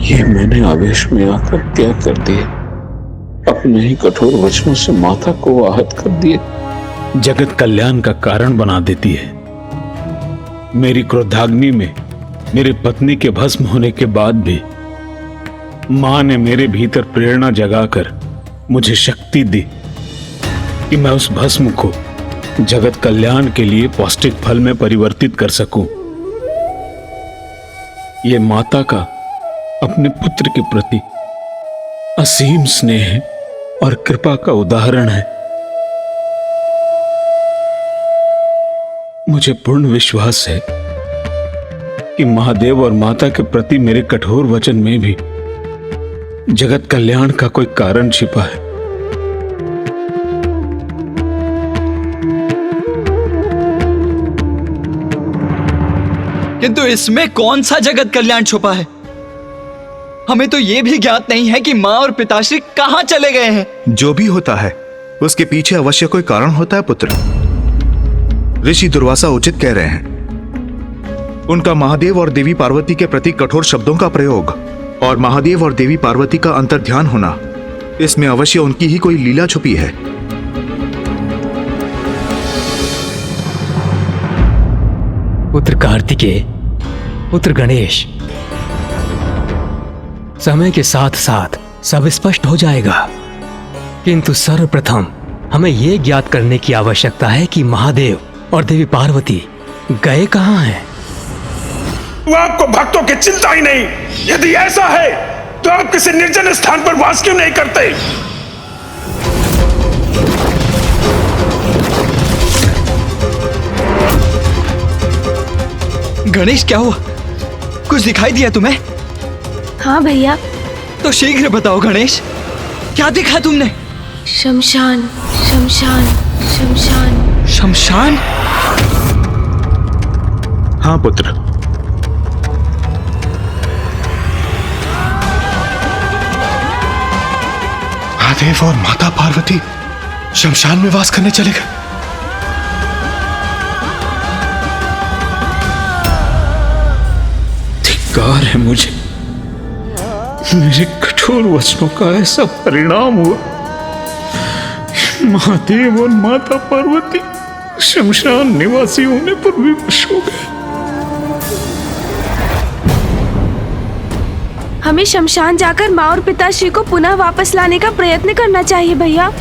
ये मैंने आवेश में आकर क्या कर दिया? अपने ही कठोर वचनों से माता को आहत कर दिए। जगत कल्याण का कारण बना देती है। मेरी क्रोधाग्नि में मेरी पत्नी के भस्म होने के बाद भी मां ने मेरे भीतर प्रेरणा जगाकर मुझे शक्ति दी कि मैं उस भस्म को जगत कल्याण के लिए पौष्टिक फल में परिवर्तित कर सकूं। यह माता का अपने पुत्र के प्रति असीम स्नेह और कृपा का उदाहरण है। मुझे पूर्ण विश्वास है कि महादेव और माता के प्रति मेरे कठोर वचन में भी जगत कल्याण का कोई कारण छिपा है। किंतु इसमें कौन सा जगत कल्याण छुपा है? हमें तो यह भी ज्ञात नहीं है कि मां और पिताश्री कहां चले गए हैं। जो भी होता है उसके पीछे अवश्य कोई कारण होता है पुत्र। ऋषि दुर्वासा उचित कह रहे हैं। उनका महादेव और देवी पार्वती के प्रति कठोर शब्दों का प्रयोग और महादेव और देवी पार्वती का अंतर्ध्यान होना, इसमें अवश्य उनकी ही कोई लीला छुपी है। पुत्र कार्तिकेय, पुत्र गणेश, समय के साथ साथ सब स्पष्ट हो जाएगा, किंतु सर्वप्रथम हमें यह ज्ञात करने की आवश्यकता है कि महादेव और देवी पार्वती गए कहां हैं। आपको भक्तों की चिंता ही नहीं। यदि ऐसा है तो आप किसी निर्जन स्थान पर वास क्यों नहीं करते? गणेश, क्या हुआ? कुछ दिखाई दिया तुम्हें? हाँ भैया। तो शीघ्र बताओ गणेश, क्या देखा तुमने? शमशान, शमशान, शमशान। शमशान? हाँ पुत्र, महादेव और माता पार्वती शमशान में वास करने चले गए। धिक्कार है मुझे, मेरे कठोर वचनों का ऐसा परिणाम हुआ। महादेव और माता पार्वती शमशान निवासी होने पर विवश हो गए। हमें शमशान जाकर माँ और पिताश्री को पुनः वापस लाने का प्रयत्न करना चाहिए भैया।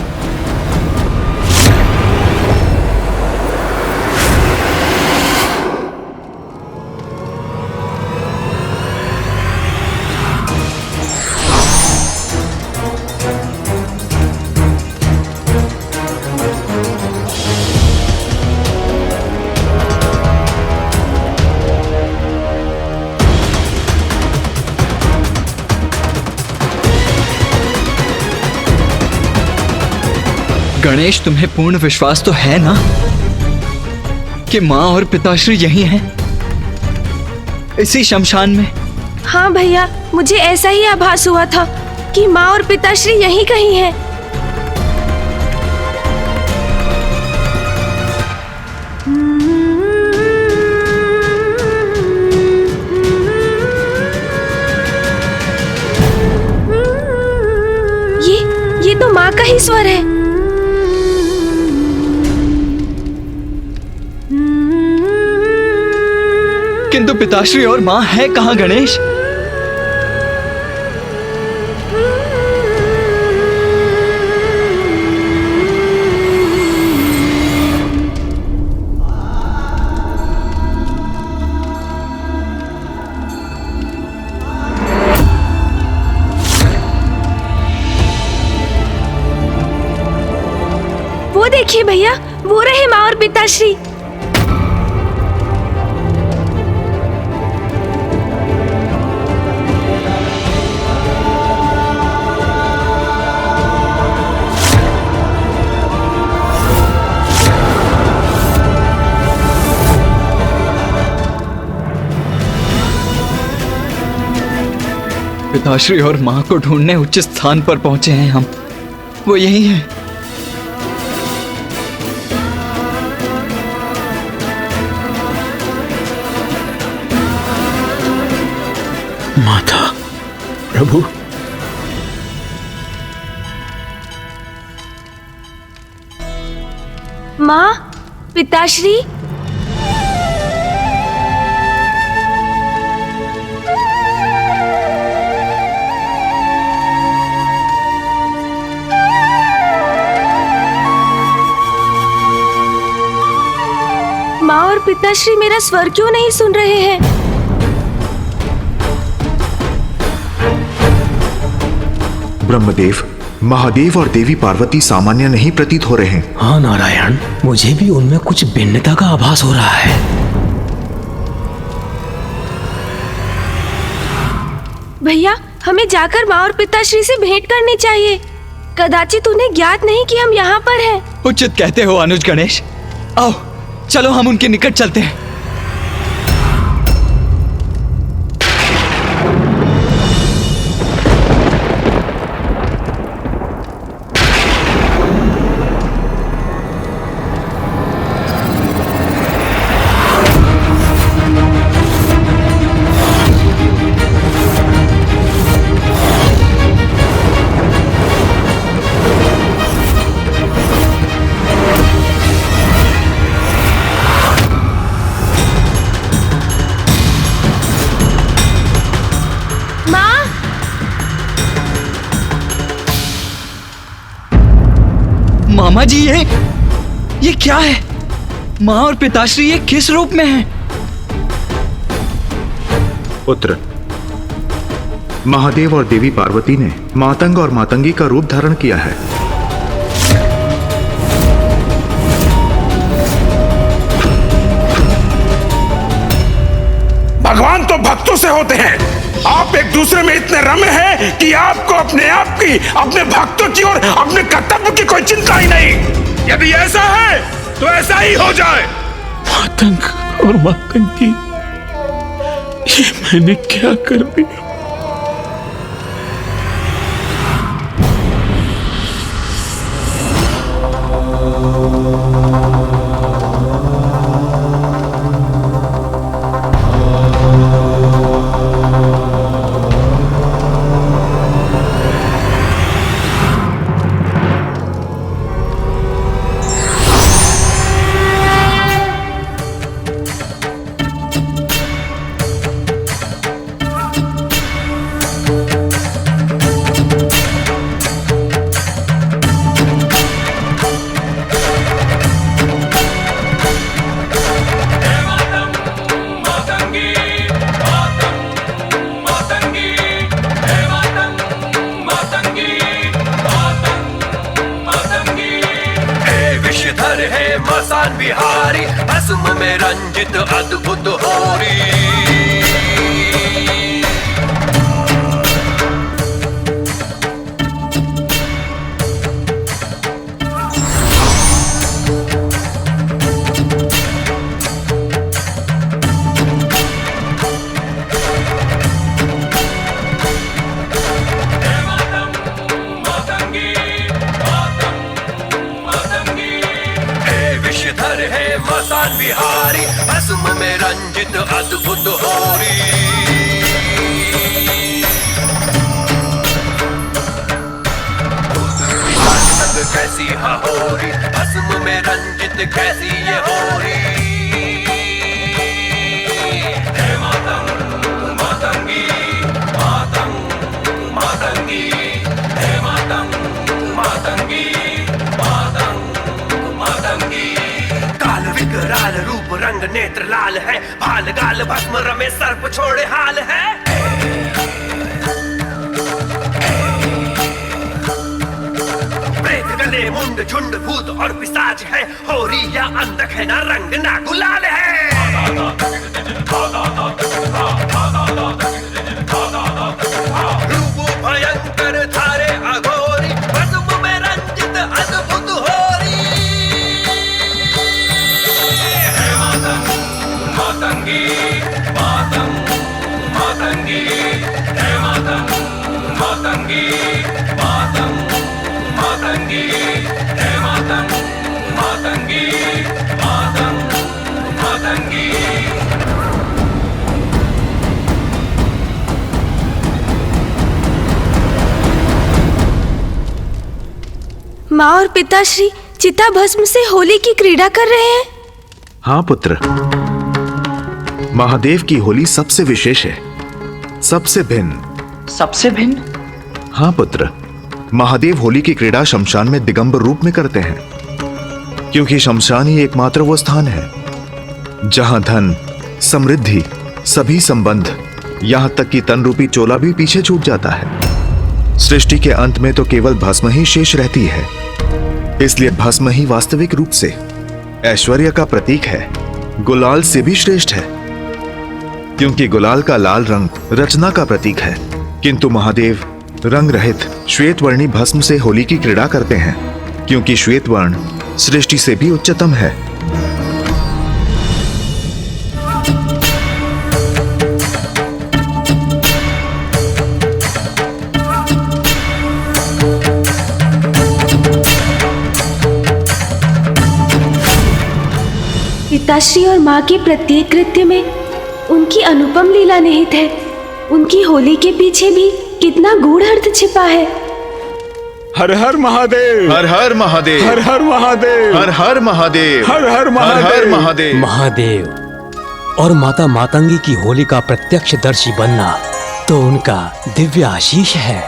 गणेश, तुम्हें पूर्ण विश्वास तो है ना कि माँ और पिताश्री यही हैं, इसी शमशान में? हाँ भैया, मुझे ऐसा ही आभास हुआ था कि माँ और पिताश्री यहीं कहीं हैं। ये तो माँ का ही स्वर है। किंतु पिताश्री और मां है कहां गणेश? वो देखिए भैया, वो रहे माँ और पिताश्री। पिताश्री और मां को ढूंढने उच्च स्थान पर पहुंचे हैं हम। वो यही है। माता, प्रभु। माँ, पिताश्री। माँ और पिताश्री मेरा स्वर क्यों नहीं सुन रहे हैं? ब्रह्मदेव, महादेव और देवी पार्वती सामान्य नहीं प्रतीत हो रहे हैं। हाँ नारायण, मुझे भी उनमें कुछ भिन्नता का आभास हो रहा है। भैया, हमें जाकर माँ और पिताश्री से भेंट करनी चाहिए। कदाचित उन्हें ज्ञात नहीं कि हम यहाँ पर हैं। उचित कहते हो अनुज गणेश। आओ चलो हम उनके निकट चलते हैं। मामा जी, ये क्या है? माँ और पिताश्री ये किस रूप में हैं? पुत्र, महादेव और देवी पार्वती ने मातंग और मातंगी का रूप धारण किया है। भगवान तो भक्तों से होते हैं। आप एक दूसरे में इतने रमे हैं कि आपको अपने आप की, अपने भक्तों की और अपने कर्तव्य की कोई चिंता ही नहीं। यदि ऐसा है तो ऐसा ही हो जाए। मातंग और मातंगी, ये मैंने क्या कर दिया? मसान बिहारी भस्म में रंजित अद्भुत होरी। मसान बिहारी भस्म में रंजित अद्भुत होरी। कैसी होरी भस्म में रंजित कैसी ये होरी। हे मातंग मातंगी मातंग मातंगी, हे मातंग मातंगी मातंग मातंगी। काल विकराल रूप रंग नेत्र लाल है, भाल गाल भस्म रमे सर्प छोड़े हाल है। प्रेत गले मुंड झुंड भूत और पिशाच है, होरी या अंधक है ना रंग ना गुलाल है। रूप भयंकर धारे अघोरी भस्म में रंजित अद्भुत होरी। मातंगी मातंग मातंगी, हे मातंग मातंगी मातंग मातंगी, हे मातंग मातंगी मातंग मातंगी। माँ और पिताश्री चिता भस्म से होली की क्रीड़ा कर रहे हैं। हाँ पुत्र, महादेव की होली सबसे विशेष है, सबसे भिन्न। सबसे भिन्न? हाँ पुत्र, महादेव होली की क्रीड़ा शमशान में दिगंबर रूप में करते हैं, क्योंकि शमशान ही एकमात्र वो स्थान है जहां धन, समृद्धि, सभी संबंध, यहां तक कि तन रूपी चोला भी पीछे छूट जाता है। सृष्टि के अंत में तो केवल भस्म ही शेष रहती है, इसलिए भस्म ही वास्तविक रूप से ऐश्वर्य का प्रतीक है, गुलाल से भी श्रेष्ठ है, क्योंकि गुलाल का लाल रंग रचना का प्रतीक है। किंतु महादेव रंग रहित श्वेत वर्णी भस्म से होली की क्रीड़ा करते हैं, क्योंकि श्वेत वर्ण सृष्टि से भी उच्चतम है। पिताश्री और माँ के प्रत्येक कृत्य में उनकी अनुपम लीला निहित है। उनकी होली के पीछे भी कितना गूढ़ अर्थ छिपा है। हर हर महादेव, हर हर महादेव, हर हर महादेव, हर हर महादेव, हर हर हर हर महादेव। महादेव। महादेव और माता मातंगी की होली का प्रत्यक्षदर्शी बनना तो उनका दिव्य आशीष है।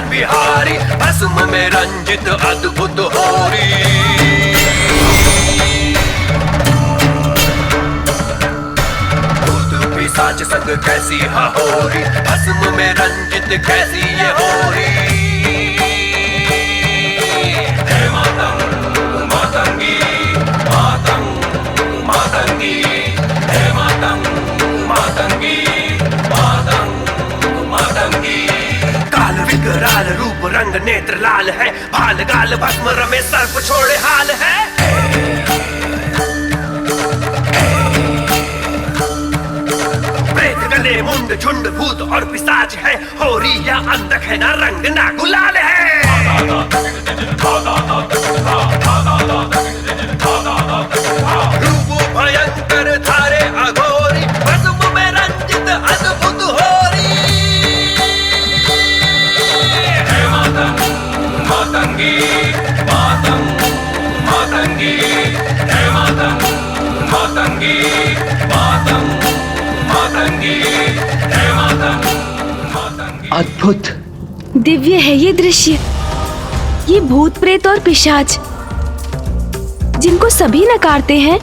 बिहारी भस्म में रंजित अद्भुत होरी, भूत पिशाच संग कैसी होरी, भस्म में रंजित कैसी ये होरी। हे मातंग मातंगी, मातंग मातंगी, हे मातंग मातंगी, मातंग मातंगी। काल विकराल रूप रंग नेत्र लाल है, भाल गाल भस्म रमे सर्प छोड़े हाल है। प्रेत गले मुंड झुंड भूत और पिशाच है, होरी या अंधक है ना रंग ना गुलाल है। रूप भयंकर धारे अघोरी, भस्म में रंजित अद्भुत होरी। मातंगी मातंग मातंगी, हे मातंग मातंगी, मातंग मातंगी, हे मातंग मातंगी। अद्भुत, दिव्य है ये दृश्य। ये भूत प्रेत और पिशाच जिनको सभी नकारते हैं,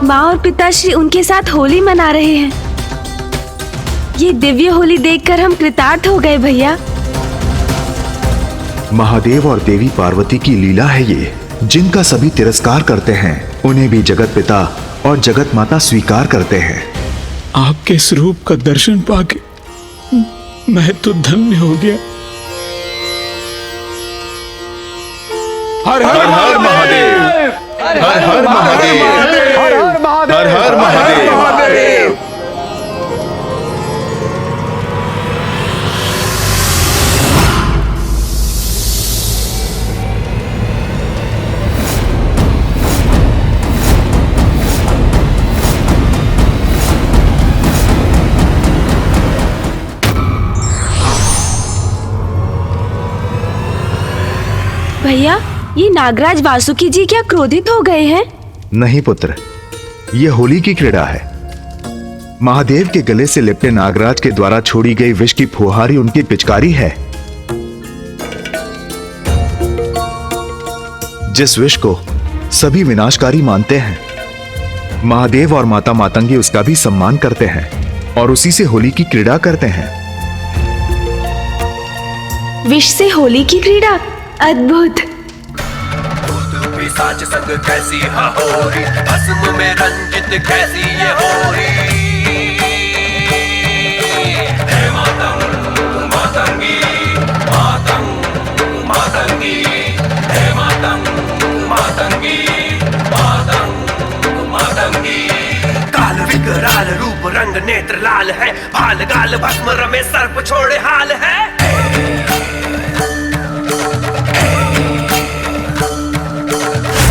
माँ और पिताश्री उनके साथ होली मना रहे हैं। ये दिव्य होली देखकर हम कृतार्थ हो गए भैया। महादेव और देवी पार्वती की लीला है ये, जिनका सभी तिरस्कार करते हैं, उन्हें भी जगत पिता और जगत माता स्वीकार करते हैं। आपके स्वरूप का दर्शन पाके मैं तो धन्य हो गया। हर हर हर महादेव, हर हर महादेव, हर हर महादेव। भैया, ये नागराज वासुकी जी क्या क्रोधित हो गए हैं? नहीं पुत्र, यह होली की क्रीड़ा है। महादेव के गले से लिपटे नागराज के द्वारा छोड़ी गई विष की फुहारी उनकी पिचकारी है। जिस विष को सभी विनाशकारी मानते हैं, महादेव और माता मातंगी उसका भी सम्मान करते हैं और उसी से होली की क्रीड़ा करते हैं। विष से होली की क्रीड़ा, अद्भुत। पिशाच संग कैसी होरी, भस्म में रंजित कैसी ये होरी। हे मातंग मातंगी, मातंग मातंगी, हे मातंग रंग नेत्र लाल है, भाल गाल भस्म रमे सर्प छोड़े हाल है।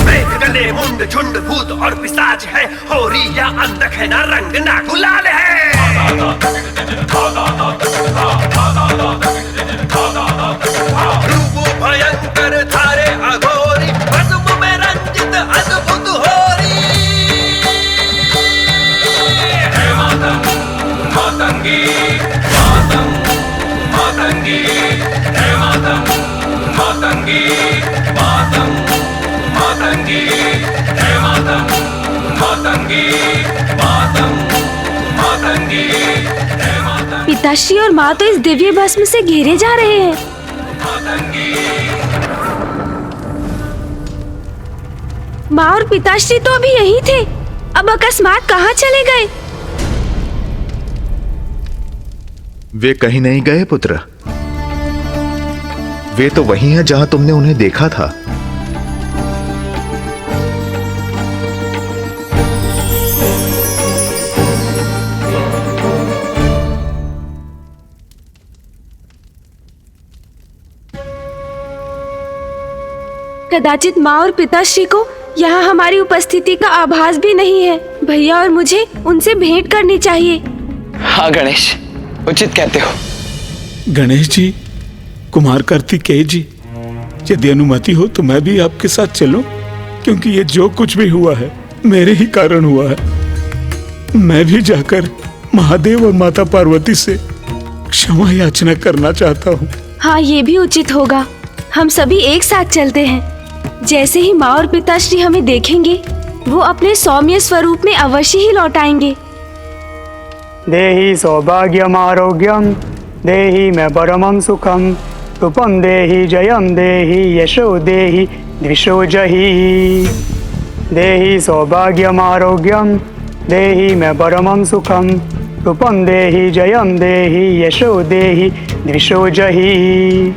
प्रेत गले मुंड झुंड भूत और पिशाच है, होरी या अंधक है ना रंग ना गुलाल है। रूप भयंकर धारे अघोरी, भस्म में रंजित अद्भुत होरी। हे मातंग मातंगी मातंग मातंगी, हे मातंग मातंगी मातंग मातंगी, हे मातंग मातंगी मातंग मातंगी, हे मातंग। पिताश्री और माँ तो इस दिव्य भस्म से घेरे जा रहे हैं। माँ और पिताश्री तो अभी यही थे, अब अकस्मात कहाँ चले गए? वे कहीं नहीं गए पुत्र, वे तो वही हैं जहां तुमने उन्हें देखा था। कदाचित माँ और पिताश्री को यहाँ हमारी उपस्थिति का आभास भी नहीं है। भैया और मुझे उनसे भेंट करनी चाहिए। हाँ गणेश, उचित कहते हो। गणेश जी, कुमार कार्तिकेय जी, यदि अनुमति हो तो मैं भी आपके साथ चलूं, क्योंकि ये जो कुछ भी हुआ है मेरे ही कारण हुआ है। मैं भी जाकर महादेव और माता पार्वती से क्षमा याचना करना चाहता हूँ। हाँ, ये भी उचित होगा। हम सभी एक साथ चलते हैं। जैसे ही माँ और पिताश्री हमें देखेंगे, वो अपने सौम्य स्वरूप में अवश्य ही लौट आएंगे। देहि सौभाग्यम आरोग्यम, देहि मे परमं सुखम, रूपम देहि जयम देहि यशो देहि द्विषो जहि। देहि सौभाग्यम आरोग्यम, देहि मे परमं सुखम, रूपम देहि जयम देहि यशो देहि द्विषो जहि।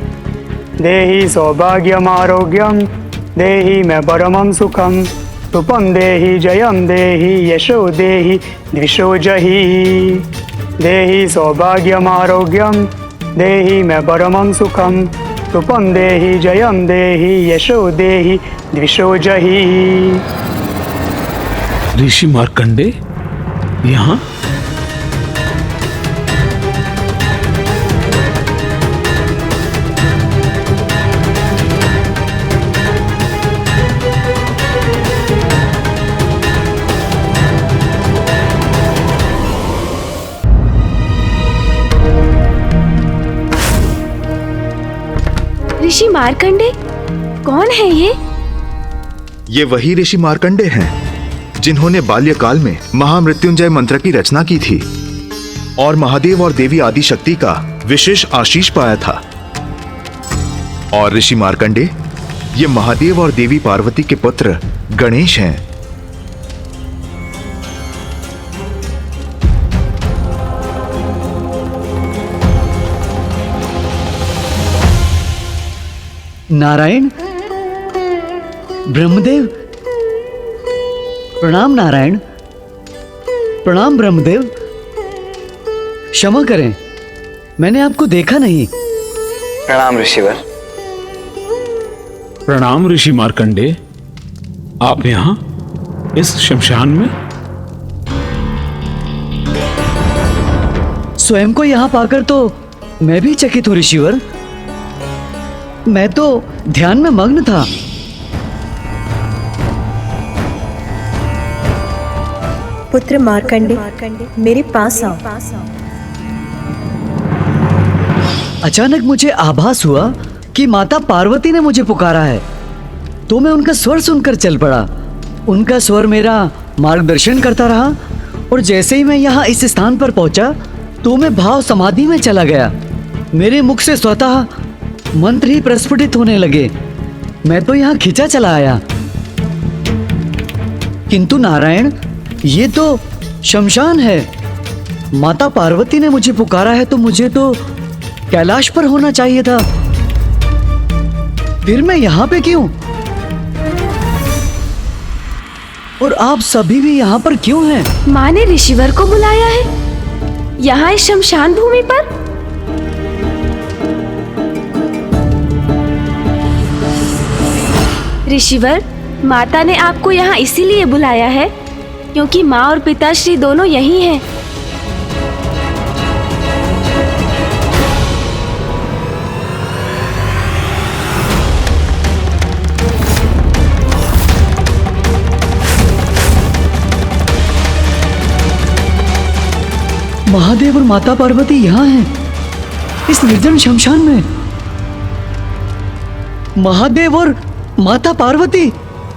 देहि सौभाग्यम आरोग्यम, देहि मे परमं सुखम, रूपम देहि जयम देहि यशो देहि द्विषो जहि। देहि सौभाग्यम आरोग्यम, देहि मे परमं सुखम, रूपम देहि जयम देहि यशो देहि द्विषो जहि। ऋषि मार्कंडे यहाँ? ऋषि मार्कंडे कौन है ये? ये वही ऋषि मार्कंडे हैं जिन्होंने बाल्यकाल में महामृत्युंजय मंत्र की रचना की थी और महादेव और देवी आदिशक्ति का विशेष आशीष पाया था। और ऋषि मार्कंडे ये महादेव और देवी पार्वती के पुत्र गणेश हैं। नारायण, ब्रह्मदेव, प्रणाम नारायण, प्रणाम ब्रह्मदेव। क्षमा करें, मैंने आपको देखा नहीं। प्रणाम ऋषिवर। प्रणाम ऋषि मार्कंडे, आप यहाँ इस शमशान में? स्वयं को यहाँ पाकर तो मैं भी चकित हूँ ऋषिवर। मैं तो ध्यान में मग्न था। पुत्र मार्कंडे, मेरे पास आओ। अचानक मुझे आभास हुआ कि माता पार्वती ने मुझे पुकारा है, तो मैं उनका स्वर सुनकर चल पड़ा। उनका स्वर मेरा मार्गदर्शन करता रहा और जैसे ही मैं यहाँ इस स्थान पर पहुंचा तो मैं भाव समाधि में चला गया। मेरे मुख से स्वतः मंत्र ही प्रस्फुटित होने लगे। मैं तो यहाँ खिंचा चला आया। किंतु नारायण, ये तो शमशान है। माता पार्वती ने मुझे पुकारा है तो मुझे तो कैलाश पर होना चाहिए था। फिर मैं यहाँ पे क्यों? और आप सभी भी यहाँ पर क्यों हैं? माँ ने ऋषिवर को बुलाया है। यहाँ इस शमशान भूमि पर? ऋषिवर, माता ने आपको यहाँ इसीलिए बुलाया है क्योंकि माँ और पिताश्री दोनों यही हैं। महादेव और माता पार्वती यहाँ हैं, इस निर्जन शमशान में। महादेव और माता पार्वती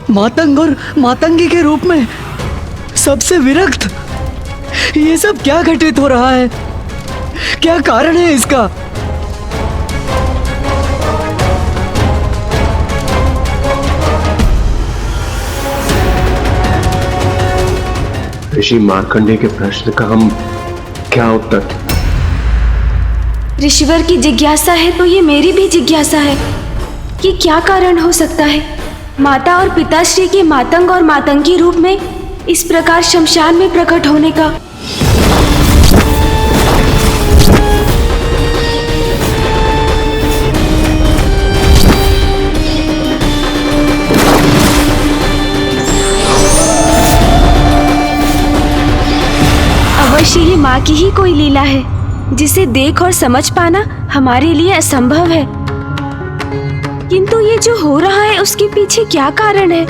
मातंग और मातंगी के रूप में, सबसे विरक्त। ये सब क्या घटित हो रहा है? क्या कारण है इसका? ऋषि मार्कंडेय के प्रश्न का हम क्या उत्तर दें? ऋषिवर की जिज्ञासा है तो ये मेरी भी जिज्ञासा है कि क्या कारण हो सकता है माता और पिताश्री के मातंग और मातंगी रूप में इस प्रकार शमशान में प्रकट होने का। अवश्य ही माँ की ही कोई लीला है जिसे देख और समझ पाना हमारे लिए असंभव है। किंतु ये जो हो रहा है उसके पीछे क्या कारण है?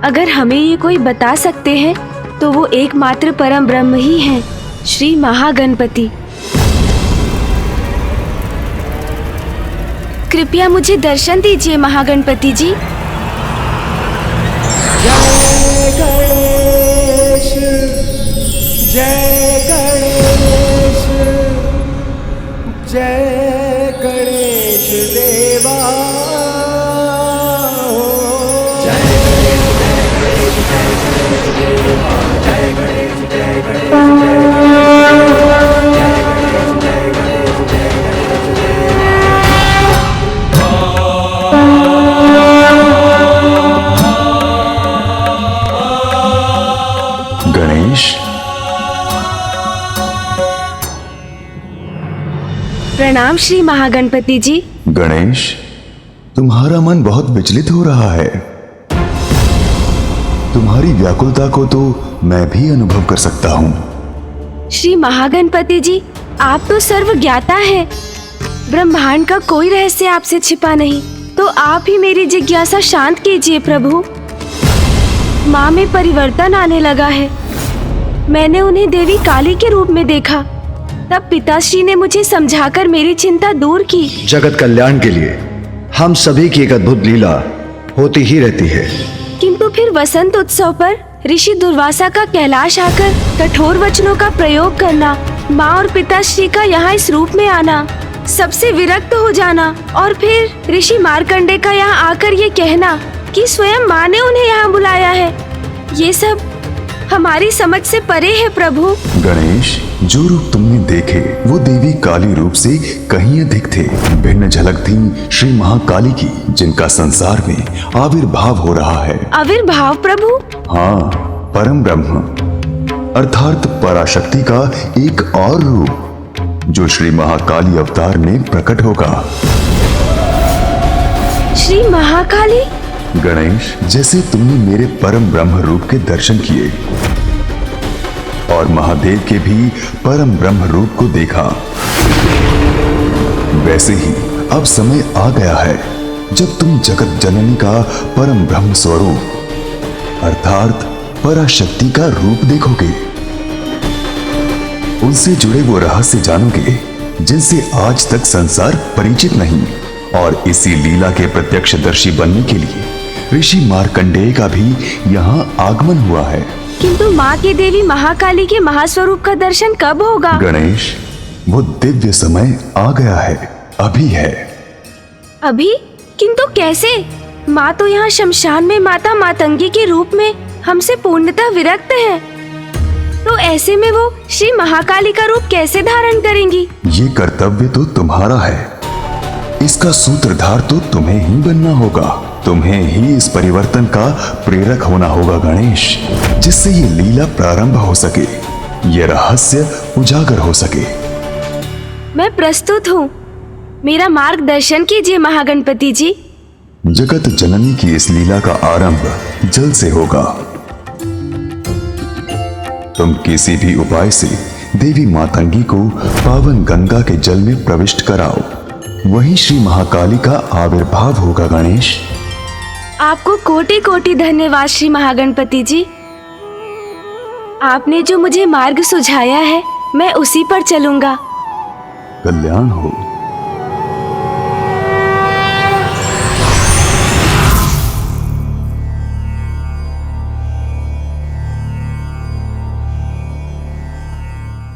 अगर हमें ये कोई बता सकते हैं तो वो एकमात्र परम ब्रह्म ही हैं, श्री महागणपति। कृपया मुझे दर्शन दीजिए महागणपति जी। जय गणेश, जय गणेश, जय गणेश देवा। गणेश, प्रणाम श्री महागणपति जी। गणेश, तुम्हारा मन बहुत विचलित हो रहा है। तुम्हारी व्याकुलता को तो मैं भी अनुभव कर सकता हूँ। श्री महागणपति जी, आप तो सर्वज्ञाता हैं। ब्रह्मांड का कोई रहस्य आपसे छिपा नहीं, तो आप ही मेरी जिज्ञासा शांत कीजिए प्रभु। माँ में परिवर्तन आने लगा है। मैंने उन्हें देवी काली के रूप में देखा, तब पिताश्री ने मुझे समझाकर मेरी चिंता दूर की। जगत कल्याण के लिए हम सभी की एक अद्भुत लीला होती ही रहती है। किंतु फिर वसंत उत्सव पर ऋषि दुर्वासा का कैलाश आकर कठोर वचनों का प्रयोग करना, माँ और पिताश्री का यहाँ इस रूप में आना, सबसे विरक्त हो जाना, और फिर ऋषि मार्कंडेय का यहाँ आकर ये कहना कि स्वयं माँ ने उन्हें यहाँ बुलाया है, ये सब हमारी समझ से परे है प्रभु। गणेश, जो रूप तुमने देखे वो देवी काली रूप से कहीं अधिक थे। भिन्न झलक थी श्री महाकाली की, जिनका संसार में आविर्भाव हो रहा है। आविर्भाव प्रभु? हाँ, परम ब्रह्म अर्थात पराशक्ति का एक और रूप जो श्री महाकाली अवतार में प्रकट होगा। श्री महाकाली? गणेश, जैसे तुमने मेरे परम ब्रह्म रूप के दर्शन किए और महादेव के भी परम ब्रह्म रूप को देखा, वैसे ही अब समय आ गया है जब तुम जगत जननी का परम ब्रह्म स्वरूप अर्थात पराशक्ति का रूप देखोगे। उनसे जुड़े वो रहस्य जानोगे जिनसे आज तक संसार परिचित नहीं, और इसी लीला के प्रत्यक्षदर्शी बनने के लिए ऋषि मार्कंडेय का भी यहाँ आगमन हुआ है। किंतु माँ की देवी महाकाली के महास्वरूप का दर्शन कब होगा? गणेश, वो दिव्य समय आ गया है, अभी है। अभी? किंतु कैसे? माँ तो यहाँ शमशान में माता मातंगी के रूप में हमसे पूर्णतः विरक्त है, तो ऐसे में वो श्री महाकाली का रूप कैसे धारण करेंगी? ये कर्तव्य तो तुम्हारा है, इसका सूत्रधार तो तुम्हें ही बनना होगा। तुम्हें ही इस परिवर्तन का प्रेरक होना होगा गणेश, जिससे ये लीला प्रारंभ हो सके। ये रहस्य उजागर हो सके। मैं प्रस्तुत हूँ। मेरा मार्गदर्शन कीजिए महागणपति जी। जगत जननी की इस लीला का आरंभ जल से होगा। तुम किसी भी उपाय से देवी मातंगी को पावन गंगा के जल में प्रविष्ट कराओ, वहीं श्री महाकाली का आविर्भाव होगा। गणेश, आपको कोटि कोटि धन्यवाद श्री महागणपति जी। आपने जो मुझे मार्ग सुझाया है मैं उसी पर चलूंगा। कल्याण हो।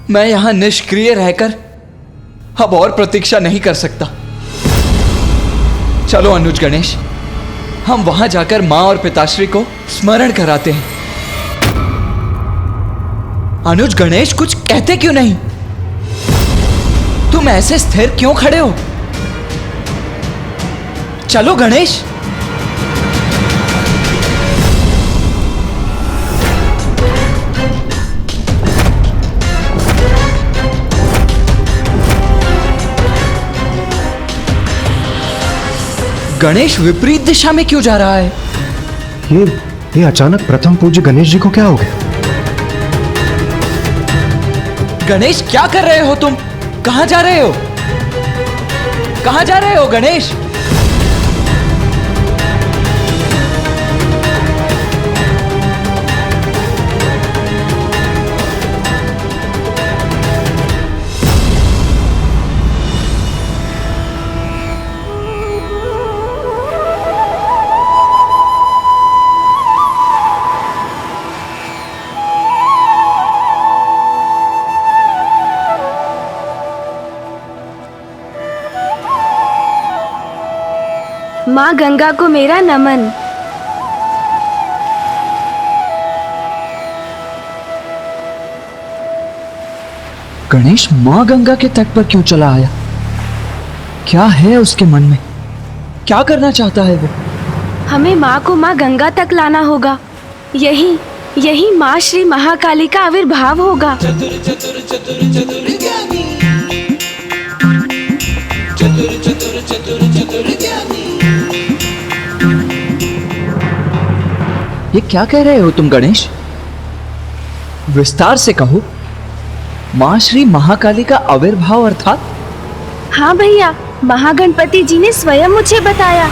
मैं यहां निष्क्रिय रहकर अब और प्रतीक्षा नहीं कर सकता। चलो अनुज गणेश, हम वहां जाकर मां और पिताश्री को स्मरण कराते हैं। अनुज गणेश, कुछ कहते क्यों नहीं? तुम ऐसे स्थिर क्यों खड़े हो? चलो गणेश। गणेश विपरीत दिशा में क्यों जा रहा है? ये अचानक प्रथम पूज्य गणेश जी को क्या हो गया? गणेश, क्या कर रहे हो तुम? कहां जा रहे हो? कहां जा रहे हो गणेश? माँ गंगा को मेरा नमन। गणेश मां गंगा के तट पर क्यों चला आया? क्या है उसके मन में? क्या करना चाहता है वो? हमें माँ को माँ गंगा तक लाना होगा। यही माँ श्री महाकाली का आविर्भाव होगा। चतुर चतुर चतुर चतुर ज्ञानी, चतुर चतुर चतुर चतुर ज्ञानी। ये क्या कह रहे हो तुम गणेश? विस्तार से कहो। मां श्री महाकाली का आविर्भाव अर्थात? हाँ भैया, महागणपति जी ने स्वयं मुझे बताया।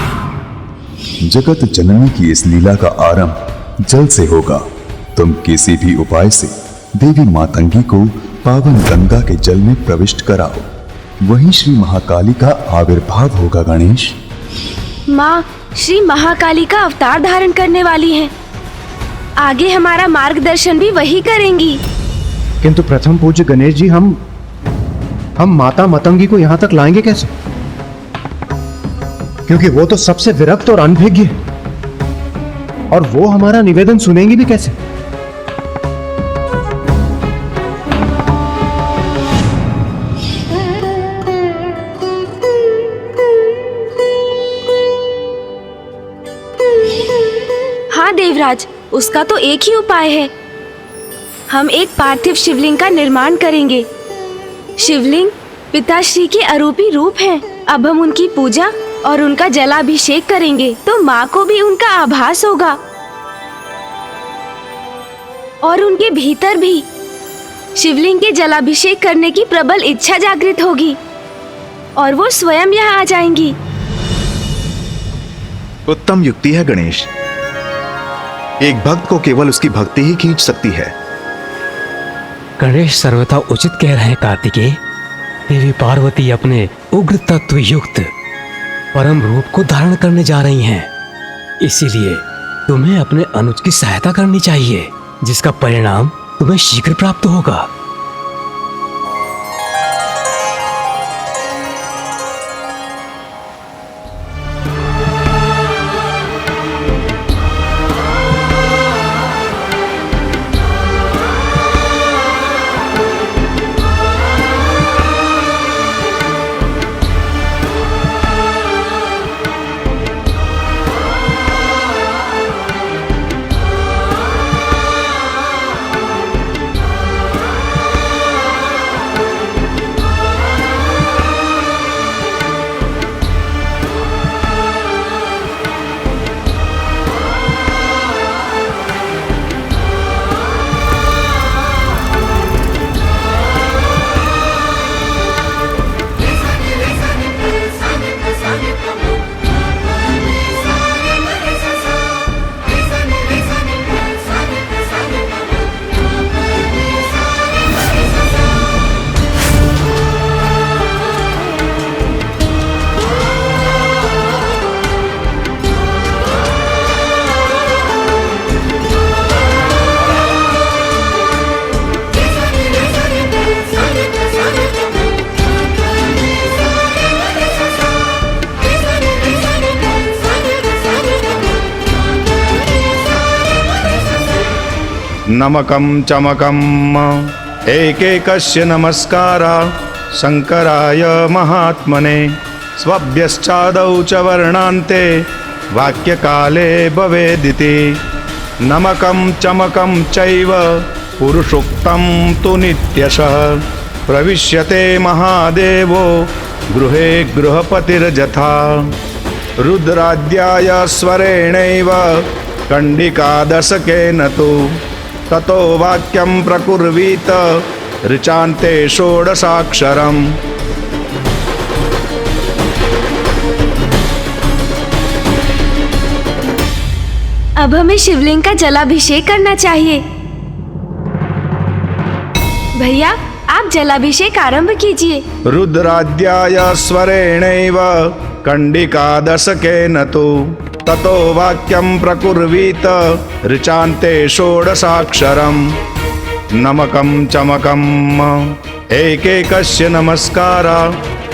जगत जननी की इस लीला का आरंभ जल से होगा। तुम किसी भी उपाय से देवी मातंगी को पावन गंगा के जल में प्रविष्ट कराओ, वहीं श्री महाकाली का आविर्भाव होगा। गणेश, माँ श्री महाकाली का अवतार धारण करने वाली हैं। आगे हमारा मार्गदर्शन भी वही करेंगी। किंतु प्रथम पूज्य गणेश जी, हम माता मतंगी को यहां तक लाएंगे कैसे? क्योंकि वो तो सबसे विरक्त और अनभिज्ञ है, और वो हमारा निवेदन सुनेंगी भी कैसे? हाँ देवराज, उसका तो एक ही उपाय है। हम एक पार्थिव शिवलिंग का निर्माण करेंगे। शिवलिंग पिताश्री के अरूपी रूप हैं। अब हम उनकी पूजा और उनका जलाभिषेक करेंगे तो माँ को भी उनका आभास होगा, और उनके भीतर भी शिवलिंग के जलाभिषेक करने की प्रबल इच्छा जागृत होगी और वो स्वयं यहाँ आ जाएंगी। उत्तम युक्ति है गणेश। एक भक्त को केवल उसकी भक्ति ही खींच सकती है। गणेश सर्वथा उचित कह रहे हैं कार्तिकेय। देवी पार्वती अपने उग्र तत्व युक्त परम रूप को धारण करने जा रही हैं। इसीलिए तुम्हें अपने अनुज की सहायता करनी चाहिए, जिसका परिणाम तुम्हें शीघ्र प्राप्त होगा। नमकं चमकम् एकैकस्य नमस्कारा शंकराय महात्मने स्वभ्यश्चादौ च वर्णान्ते वाक्यकाले भवेदिति नमकं चमकं चैव पुरुषोक्तं तु नित्यशः प्रविश्यते महादेवो गृहे गृहपतिर्यथा रुद्राद्याय स्वरेणैव कंडिकादशकेन तु ततो वाक्यं प्रकुर्वीत ऋचान्ते षोडशाक्षरम् अब हमें शिवलिंग का जलाभिषेक करना चाहिए। भैया आप जलाभिषेक आरंभ कीजिए। रुद्राद्याय स्वरेणैव कंडिकादशकेन तु ततो वाक्यं प्रकुर्वीत ऋचान्ते षोडशाक्षरम् नमकं चमकम् एकैकस्य नमस्कारा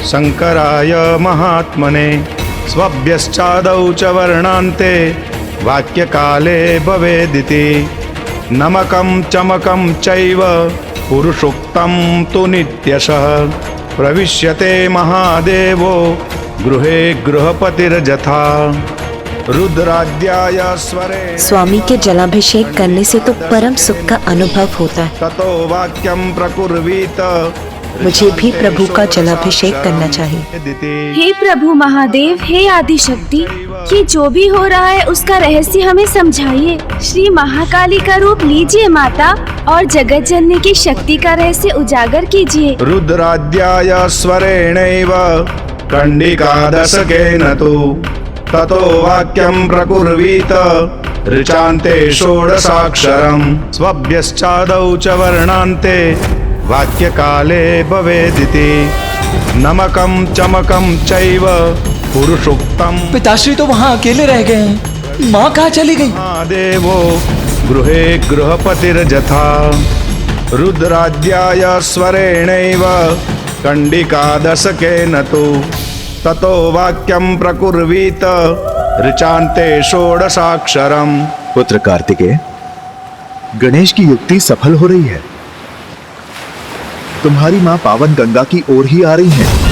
शंकराय महात्मने स्वभ्यश्चादौ च वर्णान्ते वाक्यकाले भवेदिति नमकं चमकं चैव पुरुषोक्तं तु नित्यशः प्रविश्यते महादेवो गृहे गृहपतिर्यथा रुद्राद्याय स्वरे। स्वामी के जलाभिषेक करने से तो परम सुख का अनुभव होता है। ततो वाक्यं प्रकुर्वीत मुझे भी प्रभु का जलाभिषेक करना चाहिए। हे प्रभु महादेव, हे आदिशक्ति, ये जो भी हो रहा है उसका रहस्य हमें समझाइए। श्री महाकाली का रूप लीजिए माता और जगत जननी की शक्ति का रहस्य उजागर कीजिए। रुद्राद्याय स्वरेणैव कंडिकादशकेन तु ततो वाक्यं प्रकुर्वीत ऋचान्ते षोडशाक्षरम् स्वभ्यश्चादौ च वर्णान्ते वाक्यकाले भवेदिति नमकं चमकं चैव पुरुषोक्तं। पिताश्री तो वहाँ अकेले रह गए हैं, माँ कहाँ चली गई? देवो गृहे गृहपतिर्यथा रुद्राद्याय स्वरेणैव कंडिकादशकेन तु ततो वाक्यं प्रकुर्वीत ऋचान्ते षोडशाक्षरम्। पुत्र कार्तिकेय, गणेश की युक्ति सफल हो रही है। तुम्हारी माँ पावन गंगा की ओर ही आ रही है।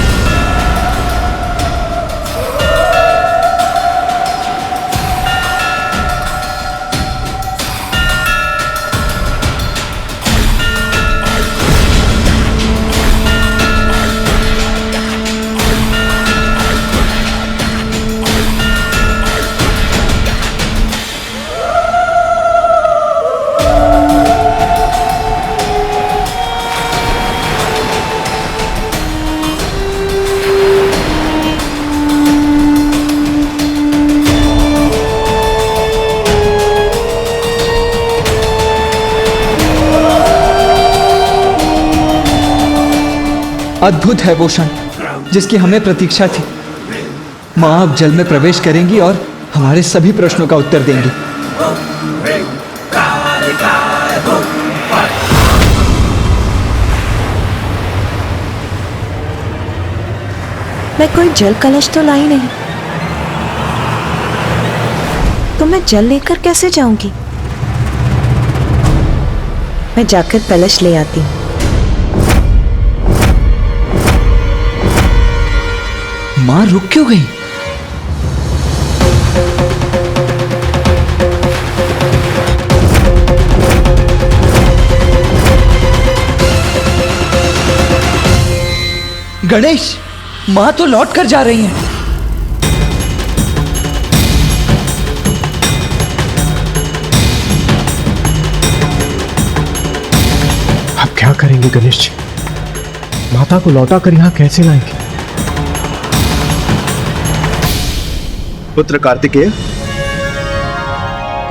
अद्भुत है वो क्षण जिसकी हमें प्रतीक्षा थी। माँ अब जल में प्रवेश करेंगी और हमारे सभी प्रश्नों का उत्तर देंगी। मैं कोई जल कलश तो लाई नहीं, तो मैं जल लेकर कैसे जाऊंगी? मैं जाकर कलश ले आती हूँ। माँ रुक क्यों गई? गणेश, माँ तो लौट कर जा रही हैं। अब क्या करेंगे गणेश जी? माता को लौटा कर यहाँ कैसे लाएंगे? पुत्र कार्तिकेय,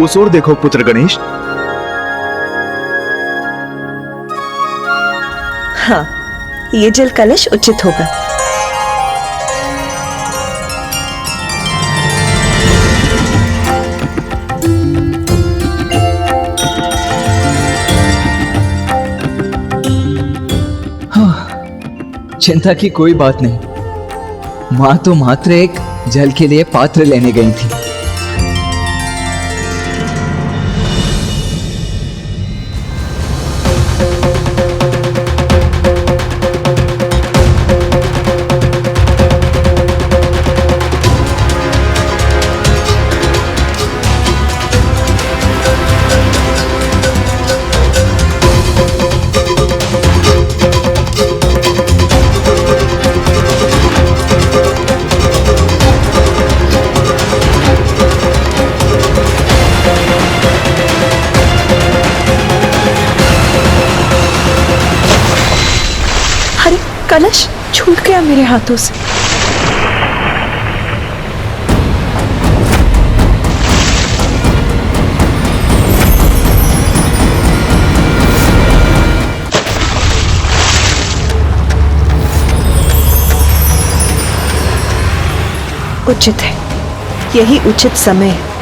उस ओर देखो पुत्र गणेश। हाँ, ये जल कलश उचित होगा। चिंता की कोई बात नहीं। माँ तो मात्र एक जल के लिए पात्र लेने गई थी। कलश छूट गया मेरे हाथों से। उचित है, यही उचित समय है।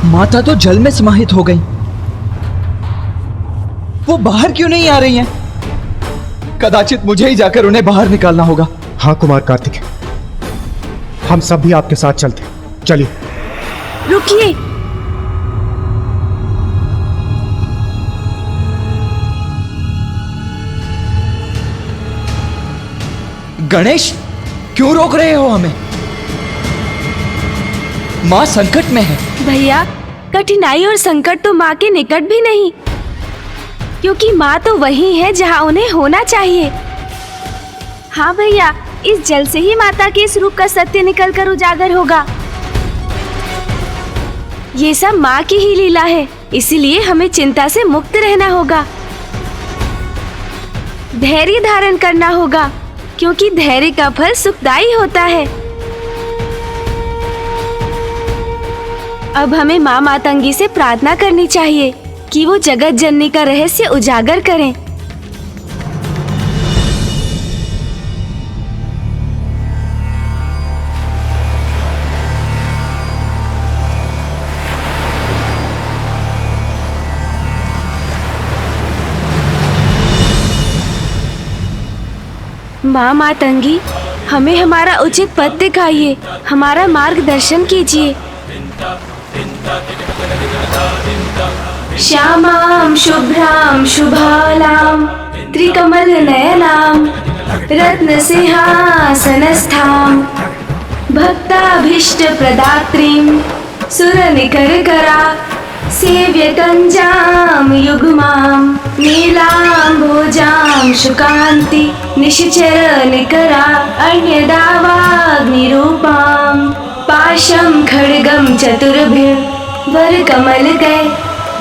माता तो जल में समाहित हो गई। वो बाहर क्यों नहीं आ रही हैं? कदाचित मुझे ही जाकर उन्हें बाहर निकालना होगा। हाँ कुमार कार्तिकेय, हम सब भी आपके साथ चलते हैं। चलिए। रुकिए। गणेश, क्यों रोक रहे हो हमें? माँ संकट में है। भैया, कठिनाई और संकट तो माँ के निकट भी नहीं, क्योंकि माँ तो वही है जहाँ उन्हें होना चाहिए। हाँ भैया, इस जल से ही माता के इस रूप का सत्य निकलकर उजागर होगा। ये सब माँ की ही लीला है, इसीलिए हमें चिंता से मुक्त रहना होगा। धैर्य धारण करना होगा, क्योंकि धैर्य का फल सुखदायी होता है। अब हमें माँ मातंगी से प्रार्थना करनी चाहिए कि वो जगत जननी का रहस्य उजागर करें। माँ मातंगी, हमें हमारा उचित पथ दिखाइए, हमारा मार्गदर्शन कीजिए। श्यामां शुभ्रां शुभालां त्रिकमल नयनां रत्न सिंहासनस्थां भक्ताभीष्ट प्रदात्रीं सुरनिकरकरा सेव्यकञ्जां युग्मां नीलाम्भोजां शुकान्ति निश्चर निकरा अन्यदावाग्निरूपां पाशं खड्गं चतुर्भिः वरकमल गए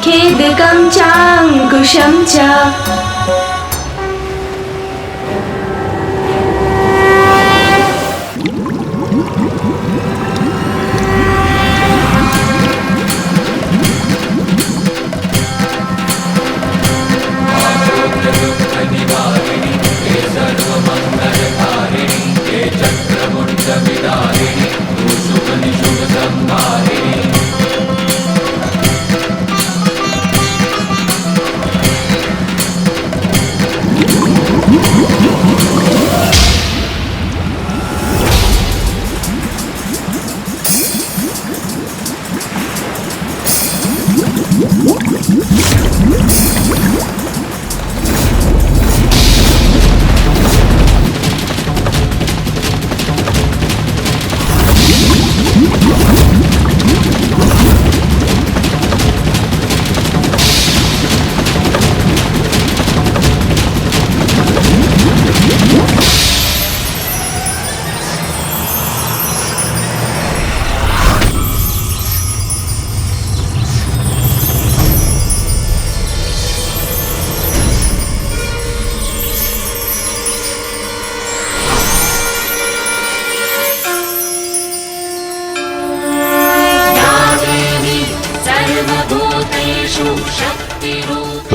खेदकं चाङ्कुशं च।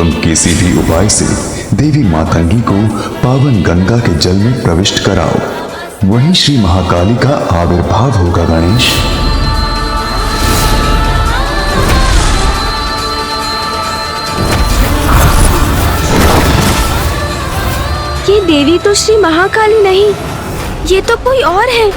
तुम किसी भी उपाय से देवी मातंगी को पावन गंगा के जल में प्रविष्ट कराओ, वहीं श्री महाकाली का आविर्भाव होगा। गणेश, ये देवी तो श्री महाकाली नहीं, ये तो कोई और है।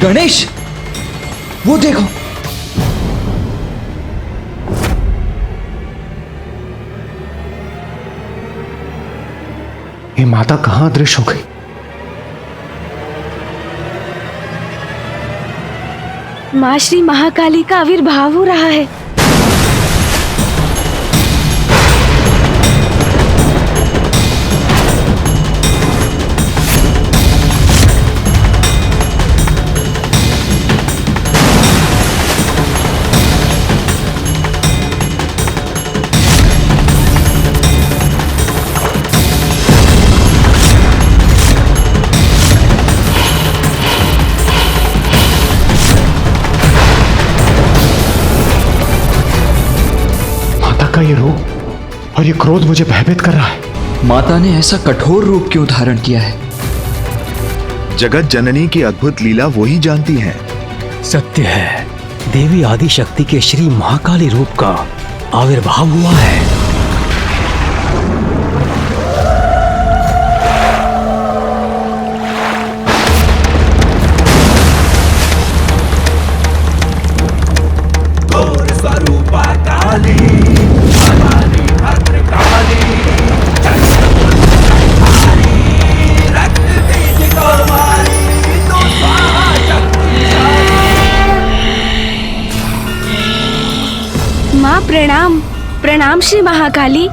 गणेश, वो देखो। ये माता कहां अदृश्य हो गई? माँ श्री महाकाली का आविर्भाव हो रहा है। ये रूप और ये क्रोध मुझे भयभीत कर रहा है। माता ने ऐसा कठोर रूप क्यों धारण किया है? जगत जननी की अद्भुत लीला वो ही जानती हैं। सत्य है, देवी आदि शक्ति के श्री महाकाली रूप का आविर्भाव हुआ है। माँ प्रणाम, प्रणाम श्री महाकाली।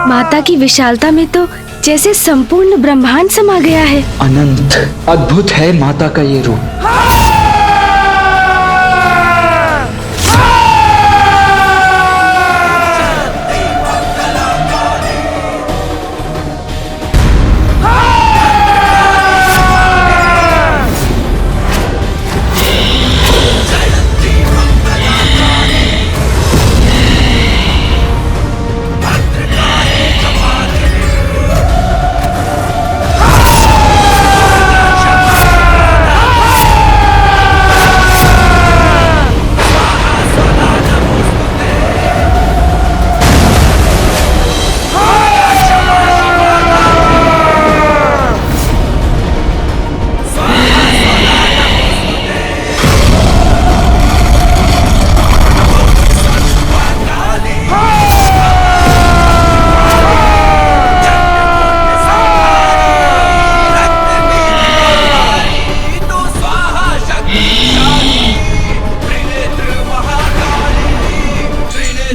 माता की विशालता में तो जैसे संपूर्ण ब्रह्मांड समा गया है। अनंत अद्भुत है माता का ये रूप।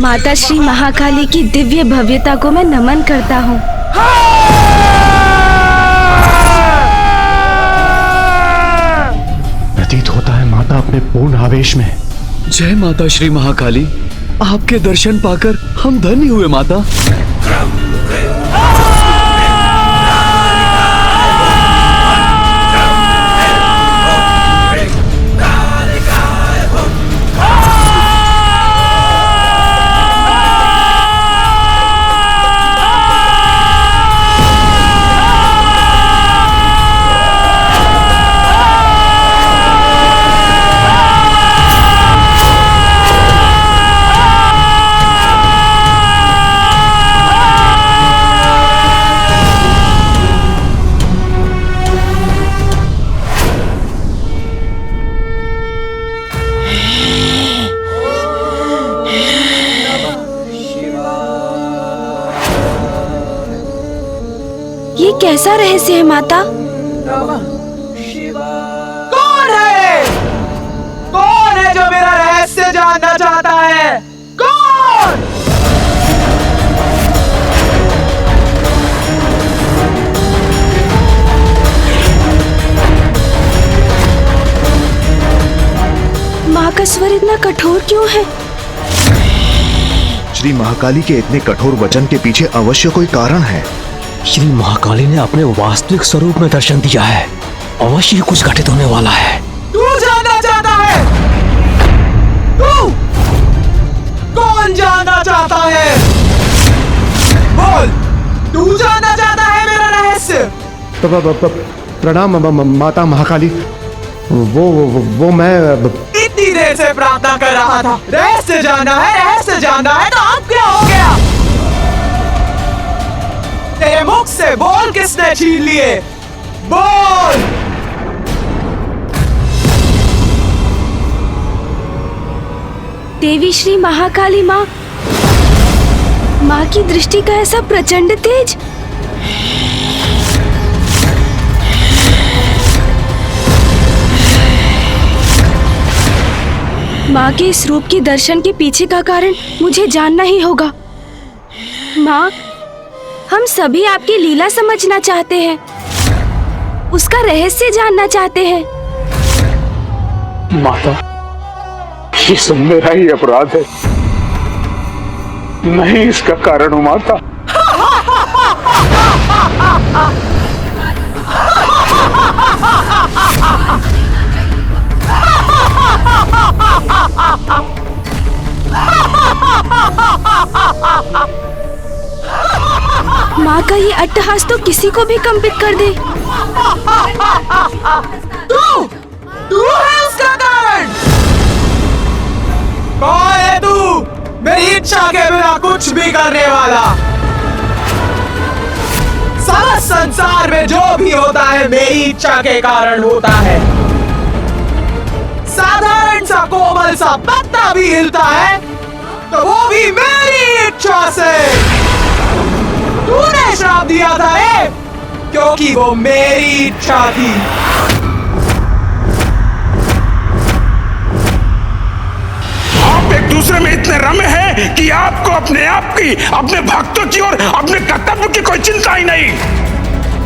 माता श्री महाकाली की दिव्य भव्यता को मैं नमन करता हूँ। प्रतीत होता है माता अपने पूर्ण आवेश में। जय माता श्री महाकाली, आपके दर्शन पाकर हम धन्य हुए माता। कैसा रहस्य है माता? कौन है जो मेरा रहस्य जानना चाहता है? कौन? माँ का स्वर इतना कठोर क्यों है? श्री महाकाली के इतने कठोर वचन के पीछे अवश्य कोई कारण है। श्री महाकाली ने अपने वास्तविक स्वरूप में दर्शन दिया है। अवश्य ही कुछ घटित होने वाला है। तू जानना चाहता है? तू कौन जानना चाहता है? बोल, तू जानना चाहता है मेरा रहस्य? प्रणाम माता महाकाली। वो मैं इतनी देर से प्रार्थना कर रहा था। रहस्य जानना है तो अब क्या हो गया? तेरे मुख से बोल किसने छीन लिए? बोल। देवी श्री महाकाली माँ की दृष्टि का ऐसा प्रचंड तेज। माँ के इस रूप के दर्शन के पीछे का कारण मुझे जानना ही होगा। माँ, हम सभी आपकी लीला समझना चाहते हैं, उसका रहस्य जानना चाहते हैं। माता, ये सब मेरा ही अपराध है, नहीं इसका कारण हूँ माता। माँ का ये अट्टहास तो किसी को भी कंपित कर दे। तू है उसका कारण। कौन है तू? मेरी इच्छा के बिना कुछ भी करने वाला। सारा संसार में जो भी होता है मेरी इच्छा के कारण होता है। साधारण सा कोमल सा पत्ता भी हिलता है तो वो भी मेरी इच्छा से। तूने श्राप दिया था क्योंकि वो मेरी इच्छा थी। आप एक दूसरे में इतने रमे हैं कि आपको अपने आप की, अपने भक्तों की और अपने कर्तव्य की कोई चिंता ही नहीं।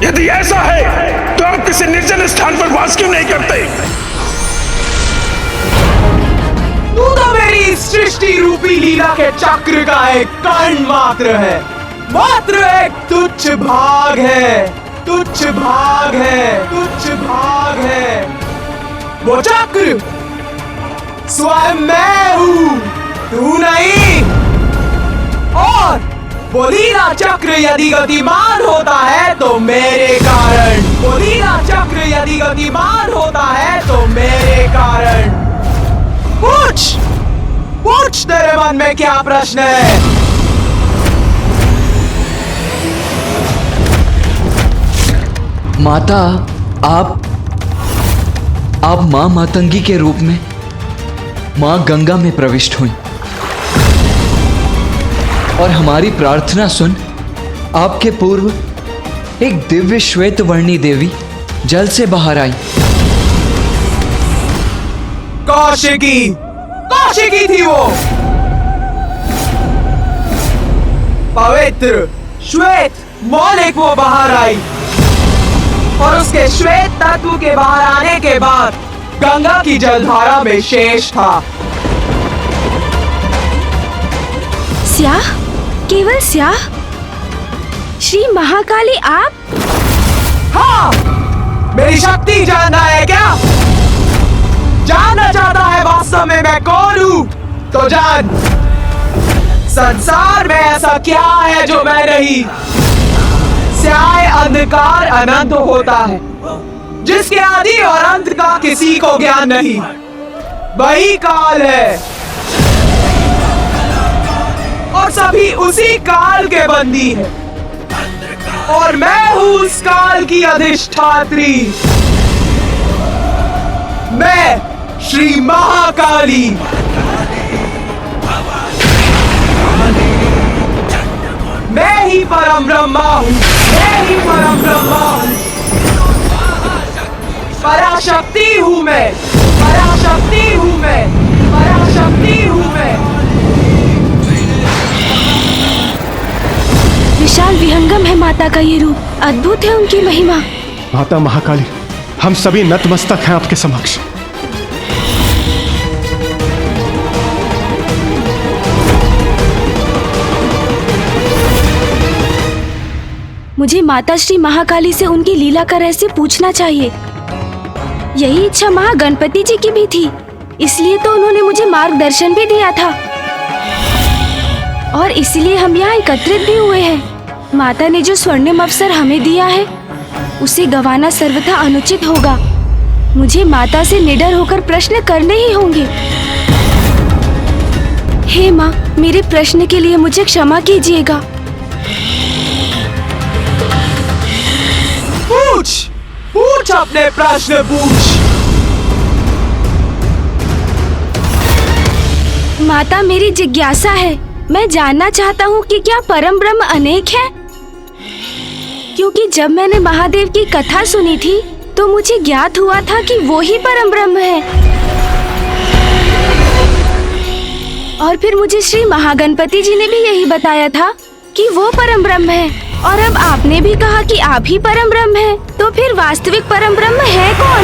यदि ऐसा है तो आप किसी निर्जन स्थान पर वास क्यों नहीं करते? तू तो मेरी सृष्टि रूपी लीला के चक्र का एक कण मात्र है, मात्र एक तुच्छ भाग है, तुच्छ भाग है, तुच्छ भाग है। वो चक्र स्वयं मैं हूँ, तू नहीं। और वो लीला चक्र यदि गतिमान होता है तो मेरे कारण, वो लीला चक्र यदि गतिमान होता है तो मेरे कारण। पूछ तेरे मन में क्या प्रश्न है? माता, आप मां मातंगी के रूप में मां गंगा में प्रविष्ट हुई और हमारी प्रार्थना सुन आपके पूर्व एक दिव्य श्वेत वर्णी देवी जल से बाहर आई। कौशिकी थी वो, पवित्र श्वेत मौलिक वो बाहर आई और उसके श्वेत तत्व के बाहर आने के बाद गंगा की जलधारा में शेष था। स्याह, केवल स्याह? श्री महाकाली आप? हाँ, मेरी शक्ति जानना है क्या? जानना चाहता है वास्तव में मैं कौन हूँ? तो जान, संसार में ऐसा क्या है जो मैं नहीं। स्याह अंधकार अनंत होता है, जिसके आदि और अंत का किसी को ज्ञान नहीं। वही काल है और सभी उसी काल के बंदी हैं। और मैं हूँ उस काल की अधिष्ठात्री। मैं श्री महाकाली। मैं ही परम ब्रह्मा हूँ। देही परम ब्रह्म। पराशक्ति हूँ मैं, पराशक्ति हूँ मैं, पराशक्ति हूँ मैं। विशाल विहंगम है माता का ये रूप, अद्भुत है उनकी महिमा। माता महाकाली, हम सभी नतमस्तक हैं आपके समक्ष। मुझे माता श्री महाकाली से उनकी लीला का रहस्य पूछना चाहिए। यही इच्छा महागणपति जी की भी थी, इसलिए तो उन्होंने मुझे मार्गदर्शन भी दिया था और इसलिए हम यहाँ एकत्रित भी हुए हैं। माता ने जो स्वर्णिम अवसर हमें दिया है उसे गंवाना सर्वथा अनुचित होगा। मुझे माता से निडर होकर प्रश्न करने ही होंगे। हे माँ, मेरे प्रश्न के लिए मुझे क्षमा कीजिएगा। पूछ, पूछ अपने प्रश्न पूछ। माता, मेरी जिज्ञासा है, मैं जानना चाहता हूँ कि क्या परम ब्रह्म अनेक है? क्योंकि जब मैंने महादेव की कथा सुनी थी तो मुझे ज्ञात हुआ था कि वो ही परम ब्रह्म है। और फिर मुझे श्री महागणपति जी ने भी यही बताया था कि वो परम ब्रह्म है। और अब आपने भी कहा कि आप ही परम ब्रह्म हैं, तो फिर वास्तविक परम ब्रह्म है कौन?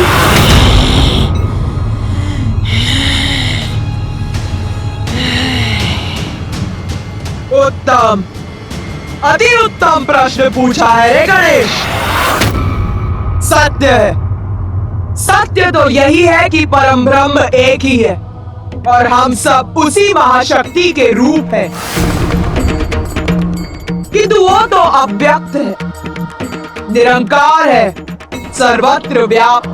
उत्तम, अति उत्तम प्रश्न पूछा है रे गणेश। सत्य है, सत्य तो यही है कि परम ब्रह्म एक ही है और हम सब उसी महाशक्ति के रूप हैं। किंतु वो तो अव्यक्त है, निरंकार है, सर्वत्र व्याप्त।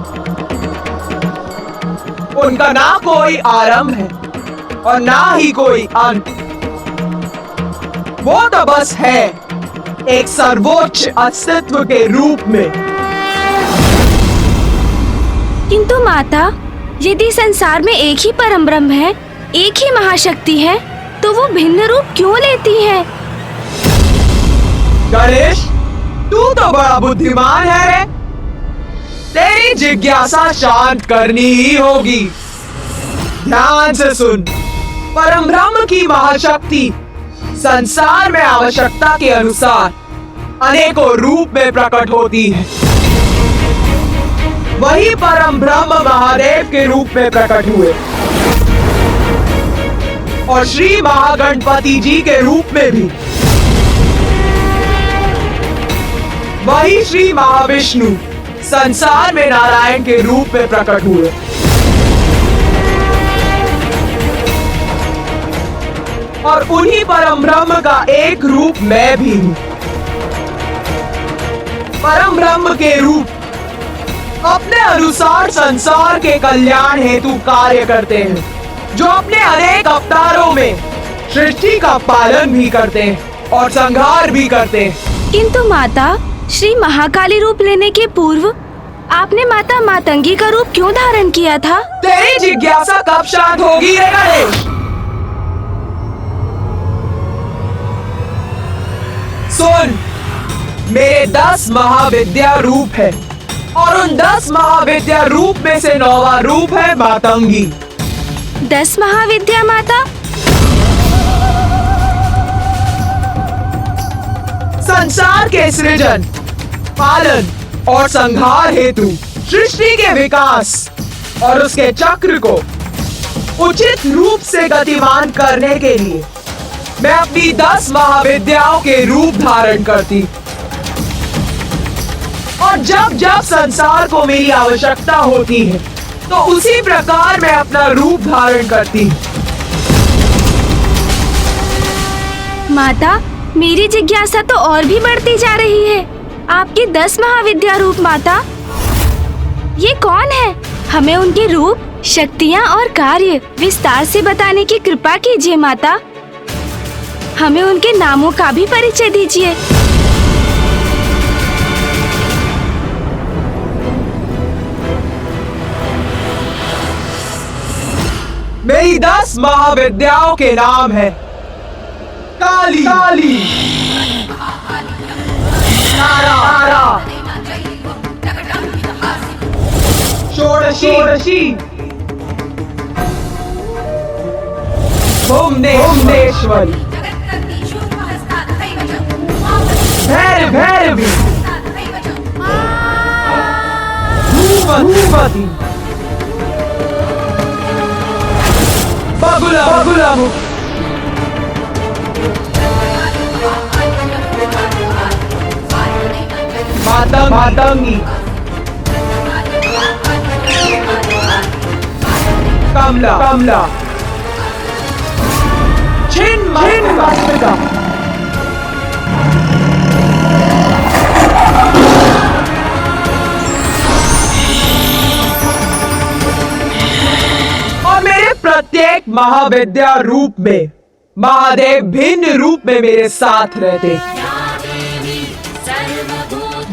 उनका ना कोई आरंभ है और ना ही कोई अंत। वो तो बस है, एक सर्वोच्च अस्तित्व के रूप में। किंतु माता, यदि संसार में एक ही परम ब्रह्म है, एक ही महाशक्ति है, तो वो भिन्न रूप क्यों लेती है? गणेश, तू तो बड़ा बुद्धिमान है रे। तेरी जिज्ञासा शांत करनी ही होगी। ध्यान से सुन, परम ब्रह्म की महाशक्ति संसार में आवश्यकता के अनुसार अनेकों रूप में प्रकट होती है। वही परम ब्रह्म महादेव के रूप में प्रकट हुए और श्री महागणपति जी के रूप में भी। वही श्री महाविष्णु संसार में नारायण के रूप में प्रकट हुए। और उन्हीं परम ब्रह्म का एक रूप मैं भी हूँ। परम ब्रह्म के रूप अपने अनुसार संसार के कल्याण हेतु कार्य करते हैं, जो अपने अनेक अवतारों में सृष्टि का पालन भी करते हैं और संहार भी करते हैं। किंतु माता, श्री महाकाली रूप लेने के पूर्व आपने माता मातंगी का रूप क्यों धारण किया था? तेरी जिज्ञासा कब शांत होगी रे गणेश? सुन, मेरे 10 महाविद्या रूप है और उन 10 महाविद्या रूप में से 9वां रूप है मातंगी। 10 महाविद्या माता? संसार के सृजन, पालन और संहार हेतु सृष्टि के विकास और उसके चक्र को उचित रूप से गतिमान करने के लिए मैं अपनी 10 महाविद्याओं के रूप धारण करती। और जब जब संसार को मेरी आवश्यकता होती है तो उसी प्रकार मैं अपना रूप धारण करती। माता, मेरी जिज्ञासा तो और भी बढ़ती जा रही है। आपके 10 महाविद्या रूप माता, ये कौन है? हमें उनके रूप, शक्तियाँ और कार्य विस्तार से बताने की कृपा कीजिए माता। हमें उनके नामों का भी परिचय दीजिए। मेरी 10 महाविद्याओं के नाम है काली, काली, नारा षोडशी भुवनेश्वरी भैरवी भूपति बगुला मातंगी कमला छिन्नमस्तिका और मेरे प्रत्येक महाविद्या रूप में महादेव भिन्न रूप में मेरे साथ रहते,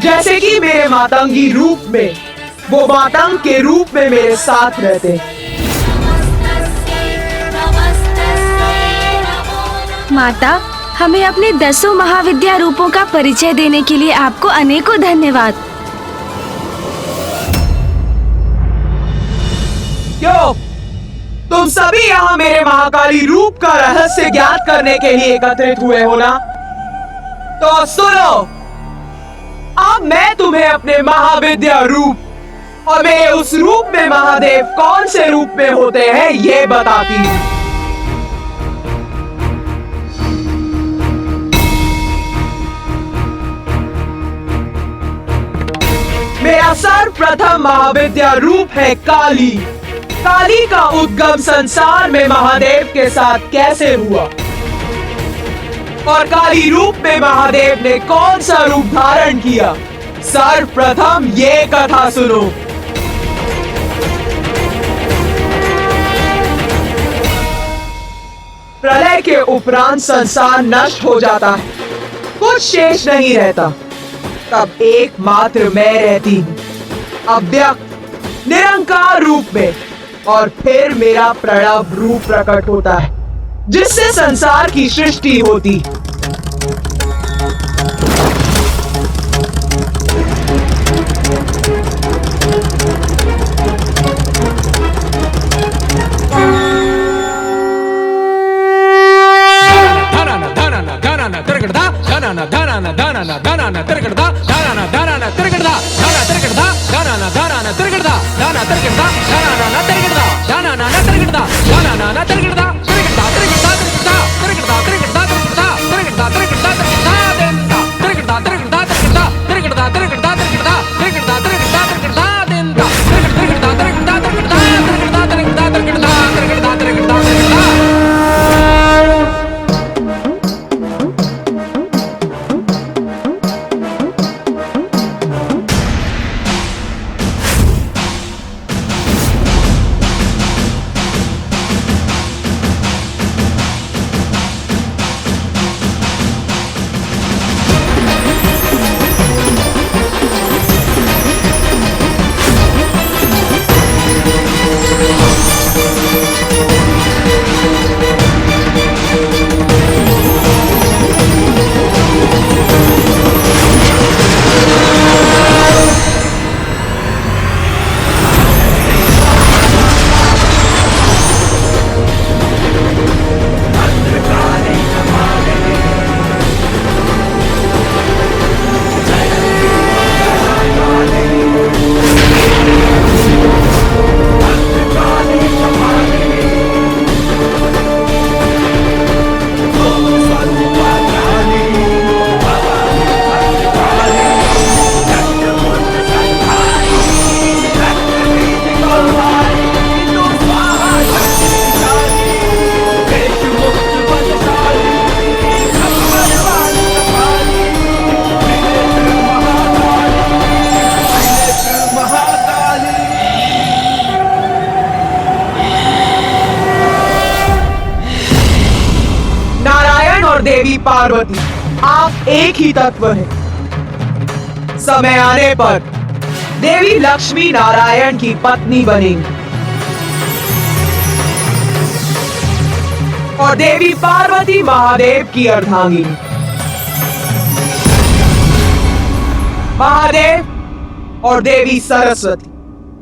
जैसे कि मेरे मातंगी रूप में वो मातंग के रूप में मेरे साथ रहते। माता, हमें अपने 10 महाविद्या रूपों का परिचय देने के लिए आपको अनेकों धन्यवाद। क्यों तुम सभी यहाँ मेरे महाकाली रूप का रहस्य ज्ञात करने के लिए एकत्रित हुए हो ना? तो सुनो, अब मैं तुम्हें अपने महाविद्या रूप और मेरे उस रूप में महादेव कौन से रूप में होते हैं ये बताती हूँ। मेरा सर्वप्रथम महाविद्या रूप है काली। काली का उद्गम संसार में महादेव के साथ कैसे हुआ और काली रूप में महादेव ने कौन सा रूप धारण किया, सर्वप्रथम ये कथा सुनो। प्रलय के उपरांत संसार नष्ट हो जाता है, कुछ शेष नहीं रहता। तब एकमात्र मैं रहती हूँ, अव्यक्त निरंकार रूप में, और फिर मेरा प्रणव रूप प्रकट होता है जिससे संसार की सृष्टि होती। देवी पार्वती आप एक ही तत्व हैं। समय आने पर देवी लक्ष्मी नारायण की पत्नी बनेंगी और देवी पार्वती महादेव की अर्धांगिनी। महादेव और देवी सरस्वती,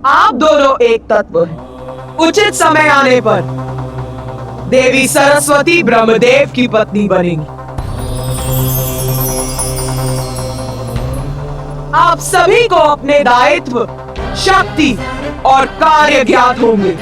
आप दोनों एक तत्व हैं। उचित समय आने पर देवी सरस्वती ब्रह्मदेव की पत्नी बनेंगी। आप सभी को अपने दायित्व, शक्ति और कार्य ज्ञात होंगे।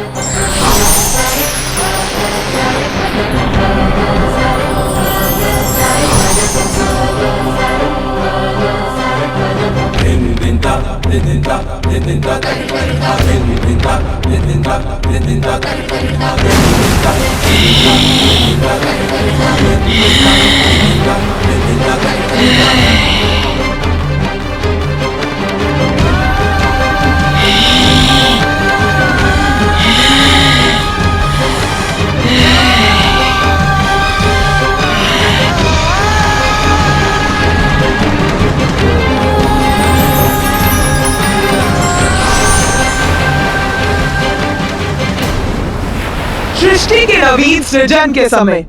सृष्टि के नवीन सृजन के समय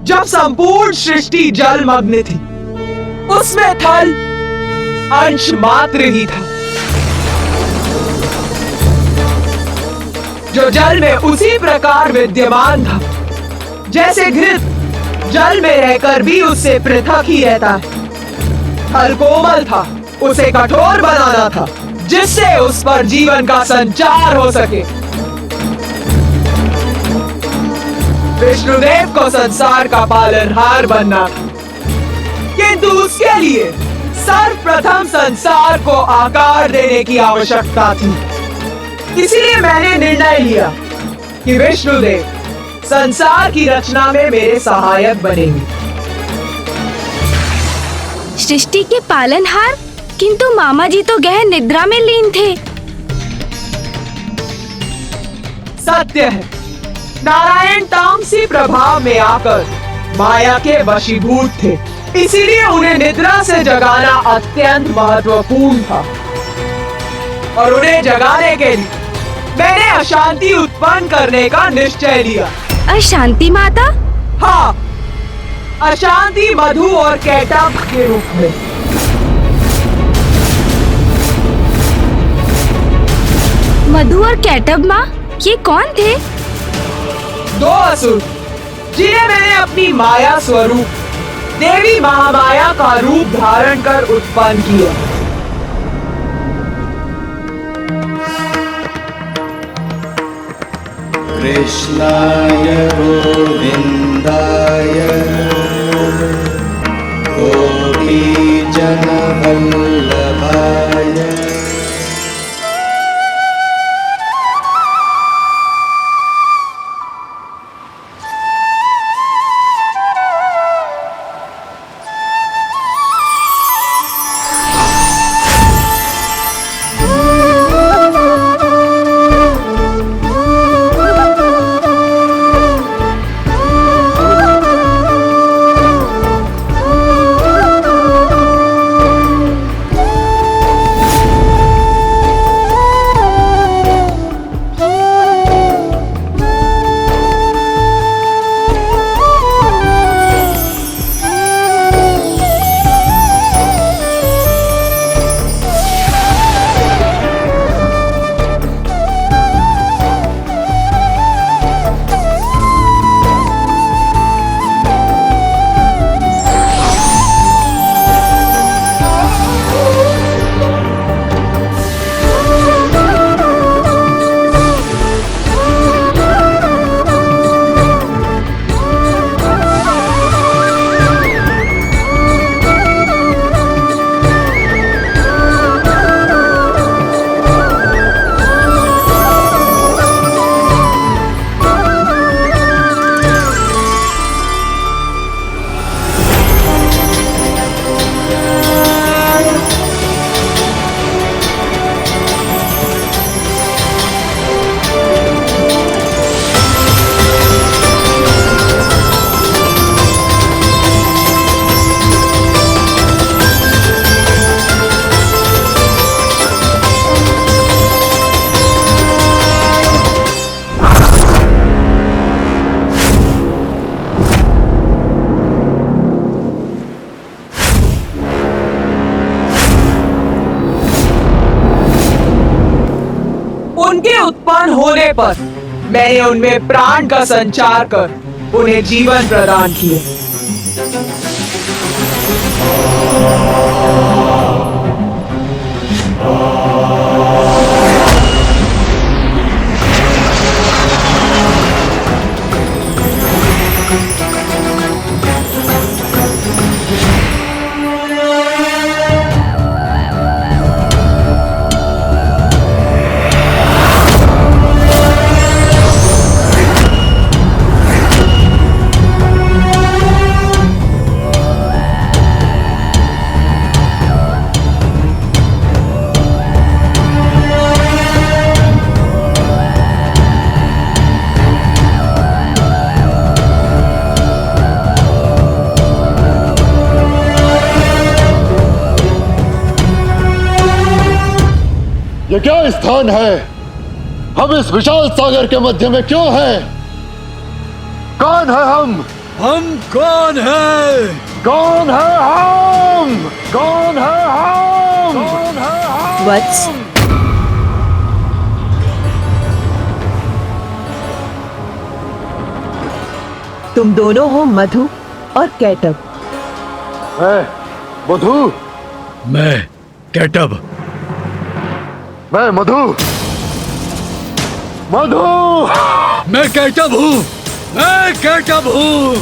जब संपूर्ण सृष्टि जलमग्न थी, उसमें थल अंश मात्र ही था। जो जल में उसी प्रकार विद्यमान था जैसे घृत जल में रहकर भी उससे पृथक ही रहता है। थल कोमल था, उसे कठोर बनाना था जिससे उस पर जीवन का संचार हो सके। विष्णुदेव को संसार का पालनहार बनना था, किंतु उसके लिए सर्वप्रथम संसार को आकार देने की आवश्यकता थी। इसीलिए मैंने निर्णय लिया कि विष्णुदेव संसार की रचना में मेरे सहायक बनेंगे। सृष्टि के पालनहार? किंतु मामा जी तो गहन निद्रा में लीन थे। सत्य है, नारायण तामसी प्रभाव में आकर माया के वशीभूत थे, इसीलिए उन्हें निद्रा से जगाना अत्यंत महत्वपूर्ण था। और उन्हें जगाने के लिए मैंने अशांति उत्पन्न करने का निश्चय लिया। अशांति माता? हाँ, अशांति मधु और कैटभ के रूप में। मधु और कैटभ माँ, ये कौन थे? दो असुर जिन्हें मैंने अपनी माया स्वरूप देवी महामाया का रूप धारण कर उत्पन्न किया। कृष्णाय गोविंदाय गोपी जन वल्लभाय पर मैंने उनमें प्राण का संचार कर उन्हें जीवन प्रदान किया। ये क्या स्थान है? हम इस विशाल सागर के मध्य में क्यों हैं? कौन है हम? हम कौन है? कौन है हम? कौन है हम? कौन है हम? वत्स, तुम दोनों हो मधु और कैटब। मैं मधु। मैं कैटब। मैं मधु। मधु। मैं कैटब हूँ। मैं कैटब हूँ।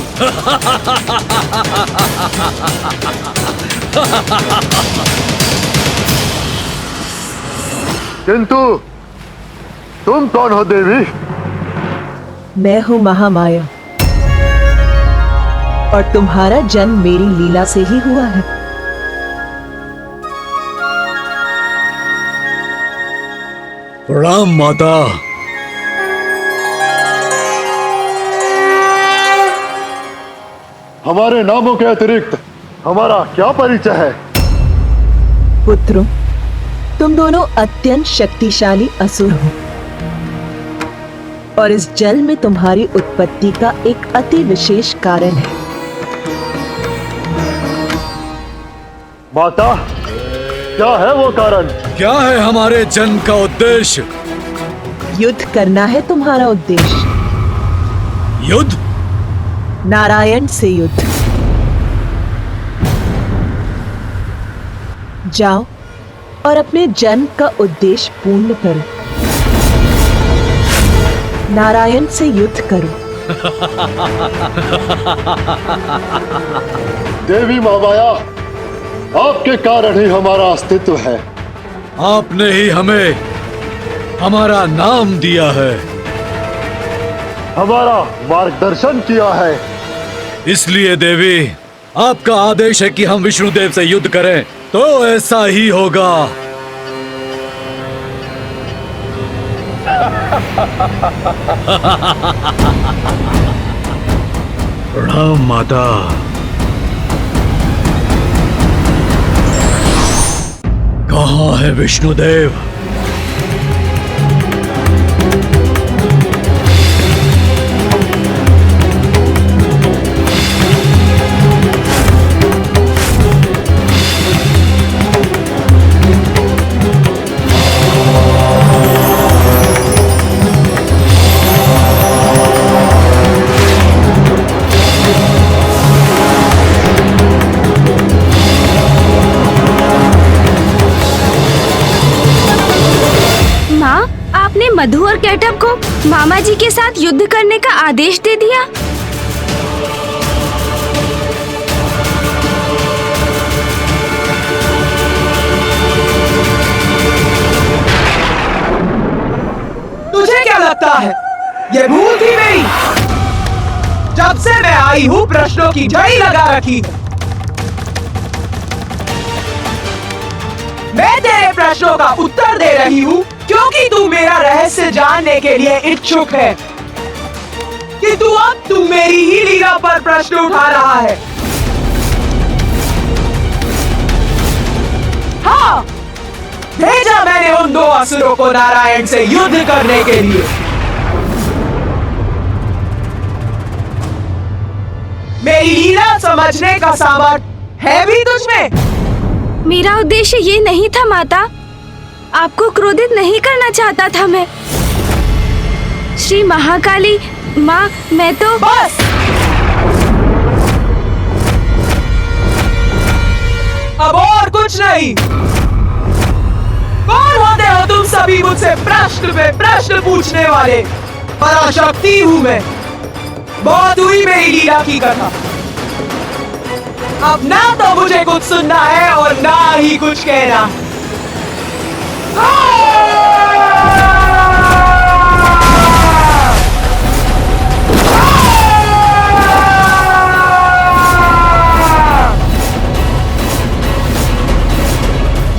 किंतु तुम कौन हो देवी? मैं हूँ महामाया और तुम्हारा जन्म मेरी लीला से ही हुआ है। प्रणाम माता। हमारे नामों के अतिरिक्त हमारा क्या परिचय है? पुत्रों, तुम दोनों अत्यंत शक्तिशाली असुर हो और इस जल में तुम्हारी उत्पत्ति का एक अति विशेष कारण है। माता, क्या है वो कारण? क्या है हमारे जन्म का उद्देश्य? युद्ध करना है तुम्हारा उद्देश्य। युद्ध? नारायण से युद्ध। जाओ और अपने जन्म का उद्देश्य पूर्ण करो। नारायण से युद्ध करो। देवी महामाया, आपके कारण ही हमारा अस्तित्व है। आपने ही हमें हमारा नाम दिया है, हमारा मार्गदर्शन किया है। इसलिए देवी, आपका आदेश है कि हम विष्णुदेव से युद्ध करें, तो ऐसा ही होगा। प्रणाम माता। कहाँ है विष्णुदेव? मधु और कैटब को मामा जी के साथ युद्ध करने का आदेश दे दिया। तुझे क्या लगता है ये भूल थी मेरी? जब से मैं आई हूँ प्रश्नों की झड़ी लगा रखी है। मैं तेरे प्रश्नों का उत्तर दे रही हूँ क्योंकि तू मेरा रहस्य जानने के लिए इच्छुक है कि तू मेरी ही लीला पर प्रश्न उठा रहा है। हाँ, भेजा मैंने उन दो असुरों को नारायण से युद्ध करने के लिए। मेरी लीला समझने का सामर्थ्य है भी तुझमें? मेरा उद्देश्य ये नहीं था माता, आपको क्रोधित नहीं करना चाहता था मैं। श्री महाकाली माँ, मैं तो बस। अब और कुछ नहीं। कौन होते हो तुम सभी मुझसे प्रश्न पे प्रश्न पूछने वाले? पराशक्ति हूँ मैं। बहुत हुई मेरी लीला की कथा। अब ना तो मुझे कुछ सुनना है और ना ही कुछ कहना।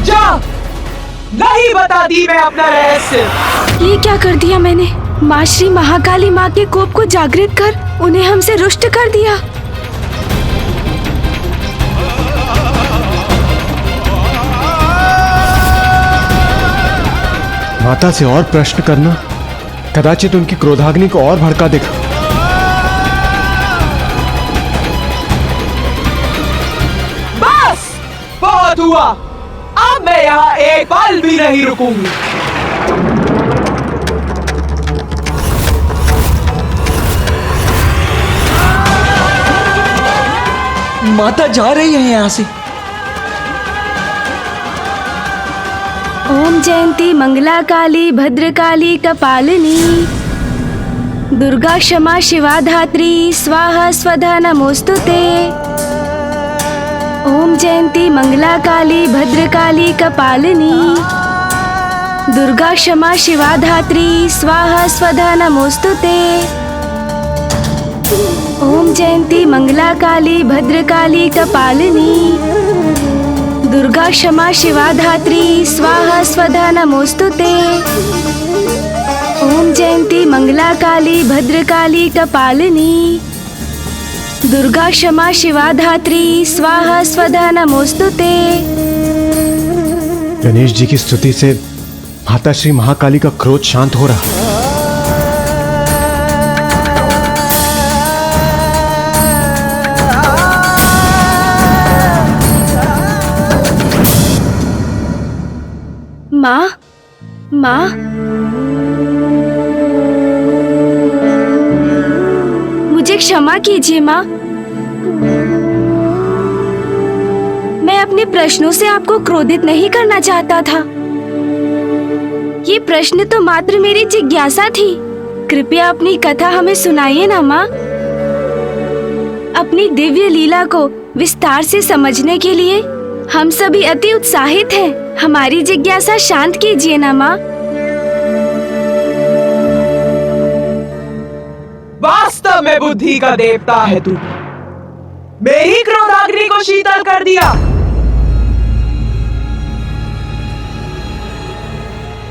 जा, नहीं बताती मैं अपना रहस्य। ये क्या कर दिया मैंने? माँ श्री महाकाली माँ के कोप को जागृत कर उन्हें हमसे रुष्ट कर दिया। माता से और प्रश्न करना कदाचित उनकी क्रोधाग्नि को और भड़का देगा। बस, बहुत हुआ। अब मैं यहाँ एक पल भी नहीं रुकूंगी। माता जा रही है यहाँ से। ओम जयंती मंगला काली भद्रकाली कपालिनी दुर्गा क्षमा शिवा धात्री स्वाहा स्वधा नमोस्तुते। ओम जयंती मंगला काली भद्रकाली कपालिनी दुर्गा क्षमा शिवा धात्री स्वाहा स्वधा नमोस्तुते। ओम जयंती मंगला काली भद्रकाली कपालिनी दुर्गा क्षमा शिवा धात्री स्वाहा स्वधा नमोस्तुते। ओम जयंती मंगला काली भद्रकाली कपालिनी दुर्गा क्षमा शिवा धात्री स्वाहा स्वधा नमोस्तुते। गणेश जी की स्तुति से माता श्री महाकाली का क्रोध शांत हो रहा। माँ, माँ, मुझे क्षमा कीजिए माँ। मैं अपने प्रश्नों से आपको क्रोधित नहीं करना चाहता था। ये प्रश्न तो मात्र मेरी जिज्ञासा थी। कृपया अपनी कथा हमें सुनाइए ना माँ। अपनी दिव्य लीला को विस्तार से समझने के लिए हम सभी अति उत्साहित हैं। हमारी जिज्ञासा शांत कीजिए ना माँ। वास्तव में बुद्धि का देवता है तू। मेरी क्रोधाग्नि को शीतल कर दिया।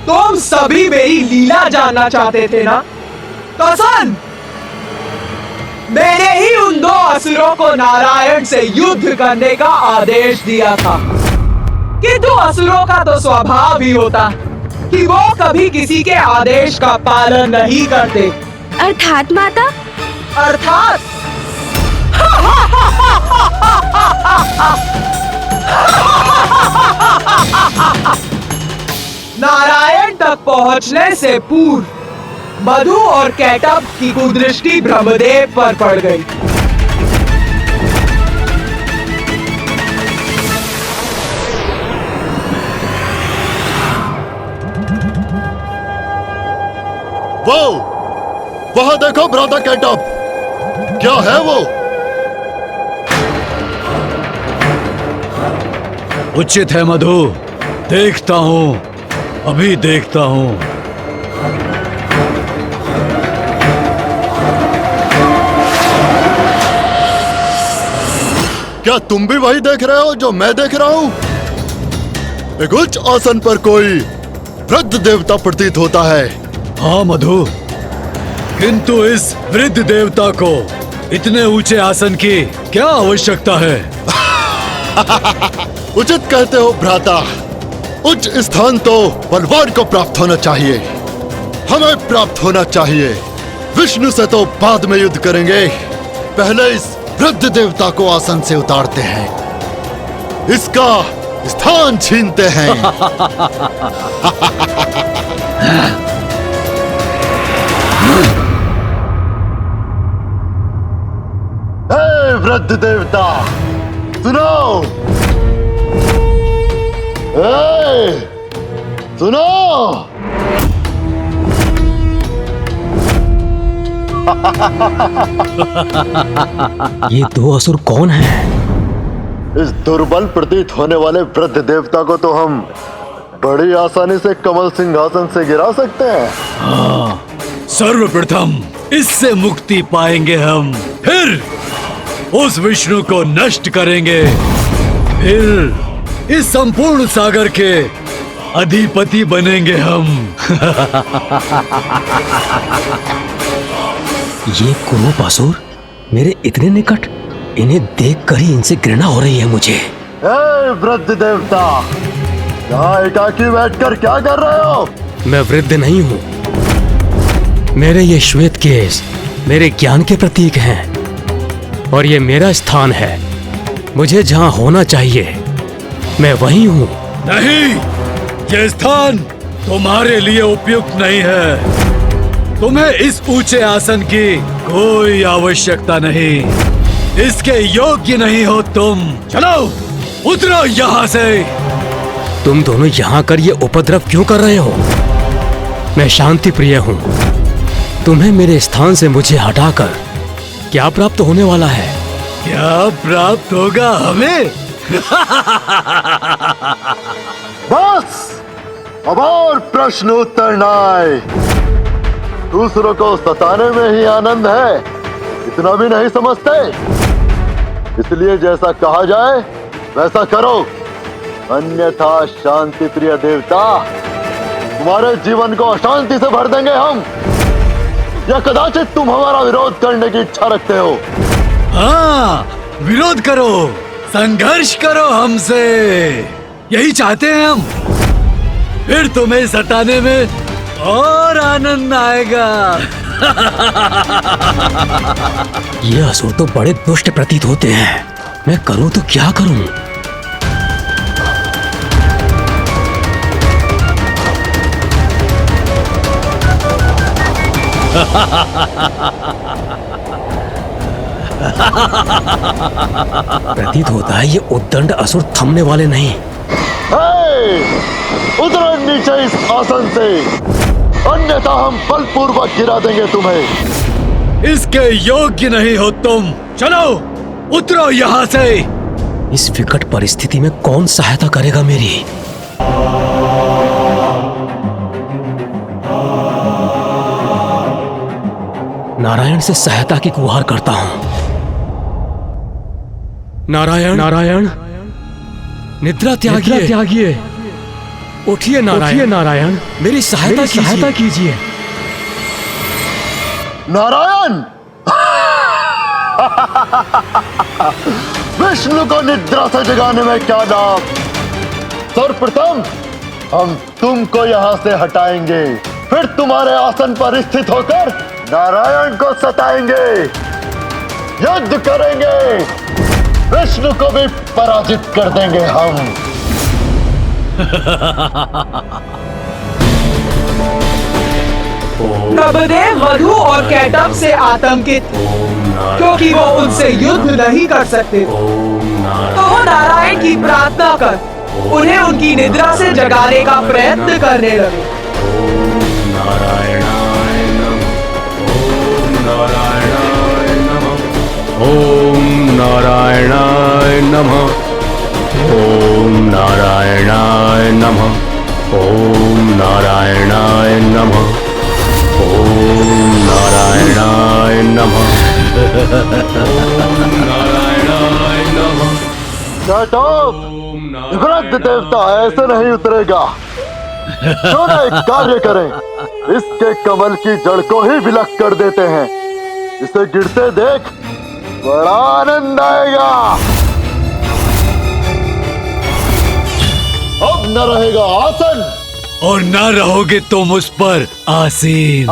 तुम सभी मेरी लीला जानना चाहते थे ना? तो सुन, मैंने ही उन दो असुरों को नारायण से युद्ध करने का आदेश दिया था। किंतु असुरों का तो स्वभाव ही होता कि वो कभी किसी के आदेश का पालन नहीं करते। अर्थात माता? अर्थात नारायण तक पहुंचने से पूर्व मधु और कैटब की कुदृष्टि ब्रह्मदेव पर पड़ गई। वहां देखो ब्रदर कैटअप, क्या है वो? उचित है मधु, देखता हूं, अभी देखता हूं। क्या तुम भी वही देख रहे हो जो मैं देख रहा हूं? एक उच्च आसन पर कोई वृद्ध देवता प्रतीत होता है। हाँ मधु, किंतु इस वृद्ध देवता को इतने ऊंचे आसन की क्या आवश्यकता है? उचित कहते हो भ्राता। उच्च स्थान तो बलवान को प्राप्त होना चाहिए, हमें प्राप्त होना चाहिए। विष्णु से तो बाद में युद्ध करेंगे, पहले इस वृद्ध देवता को आसन से उतारते हैं, इसका स्थान छीनते हैं। वृद्ध देवता सुनो। सुनो। ये दो असुर कौन हैं? इस दुर्बल प्रतीत होने वाले वृद्ध देवता को तो हम बड़ी आसानी से कमल सिंहासन से गिरा सकते हैं। हाँ, सर्वप्रथम इससे मुक्ति पाएंगे हम, फिर उस विष्णु को नष्ट करेंगे, फिर इस संपूर्ण सागर के अधिपति बनेंगे हम। ये कुरूप असुर मेरे इतने निकट, इन्हें देखकर ही इनसे घृणा हो रही है मुझे। वृद्ध देवता, यहाँ एकाकी बैठकर क्या कर रहे हो? मैं वृद्ध नहीं हूँ। मेरे ये श्वेत केश मेरे ज्ञान के प्रतीक हैं और ये मेरा स्थान है। मुझे जहाँ होना चाहिए मैं वहीं हूँ। नहीं, ये स्थान तुम्हारे लिए उपयुक्त नहीं है। तुम्हें इस ऊंचे आसन की कोई आवश्यकता नहीं। इसके योग्य नहीं हो तुम। चलो उतरो यहाँ से। तुम दोनों यहाँ कर ये उपद्रव क्यों कर रहे हो? मैं शांति प्रिय हूँ। तुम्हें मेरे स्थान से मुझे हटाकर क्या प्राप्त होने वाला है? क्या प्राप्त होगा हमें? बस अब और प्रश्न उत्तर न आए। दूसरों को सताने में ही आनंद है, इतना भी नहीं समझते। इसलिए जैसा कहा जाए वैसा करो, अन्यथा शांति प्रिय देवता तुम्हारे जीवन को अशांति से भर देंगे हम, या कदाचित तुम हमारा विरोध करने की इच्छा रखते हो। हाँ, विरोध करो, संघर्ष करो हमसे, यही चाहते हैं हम। फिर तुम्हें सताने में और आनंद आएगा। ये असुर तो बड़े दुष्ट प्रतीत होते हैं। मैं करूं तो क्या करूं? प्रतीत होता है ये उद्दंड असुर थमने वाले नहीं। उतरो नीचे इस आसन से, अन्यथा हम बलपूर्वक गिरा देंगे तुम्हें। इसके योग्य नहीं हो तुम। चलो उतरो यहाँ से। इस विकट परिस्थिति में कौन सहायता करेगा मेरी? नारायण से सहायता की गुहार करता हूं। नारायण, नारायण, निद्रा त्यागिए, उठिए नारायण, नारायण, मेरी सहायता कीजिए। नारायण, विष्णु को निद्रा से जगाने में क्या लाभ? सर्वप्रथम हम तुमको यहाँ से हटाएंगे, फिर तुम्हारे आसन पर स्थित होकर नारायण को सताएंगे, युद्ध करेंगे, विष्णु को भी पराजित कर देंगे हम। प्रभुदेव वधु और कैटब से आतंकित, क्योंकि वो उनसे युद्ध नहीं कर सकते, तो वो नारायण की प्रार्थना कर उन्हें उनकी निद्रा से जगाने का प्रयत्न करने लगे। ओम नारायणाय नमः। ओम नारायणाय नमः। ओम नारायणाय नमः। ओम नारायणाय नमः। ओम नारायणाय नमः। वृद्ध देवता ऐसे नहीं उतरेगा। क्यों ना एक कार्य करें, इसके कमल की जड़ को ही विलक कर देते हैं। इसे गिरते देख बड़ा आनंद आएगा। अब न रहेगा आसन और न रहोगे तुम उस पर आसीन।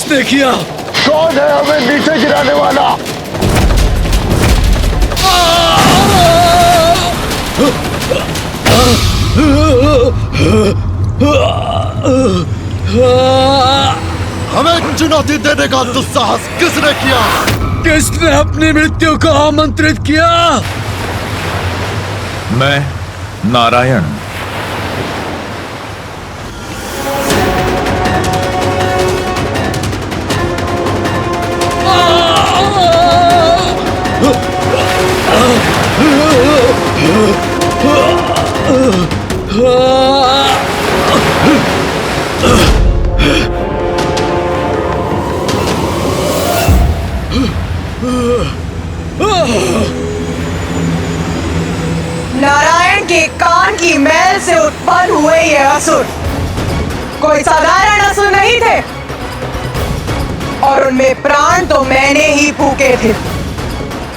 किसने किया? कौन है हमें नीचे गिराने वाला? हमें चुनौती देने का दुस्साहस किसने किया? किसने अपनी मृत्यु को आमंत्रित किया? मैं नारायण। नारायण के कान की मैल से उत्पन्न हुए ये असुर कोई साधारण असुर नहीं थे, और उनमें प्राण तो मैंने ही फूके थे,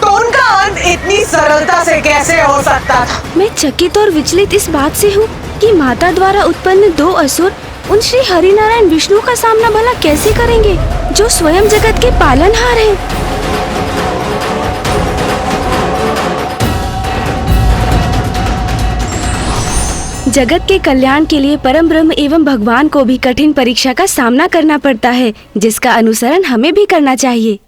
तो उनका अंत इतनी सरलता से कैसे हो सकता था? मैं चकित और विचलित इस बात से हूँ कि माता द्वारा उत्पन्न दो असुर उन श्री हरिनारायण विष्णु का सामना भला कैसे करेंगे, जो स्वयं जगत के पालनहार हैं। जगत के कल्याण के लिए परम ब्रह्म एवं भगवान को भी कठिन परीक्षा का सामना करना पड़ता है, जिसका अनुसरण हमें भी करना चाहिए।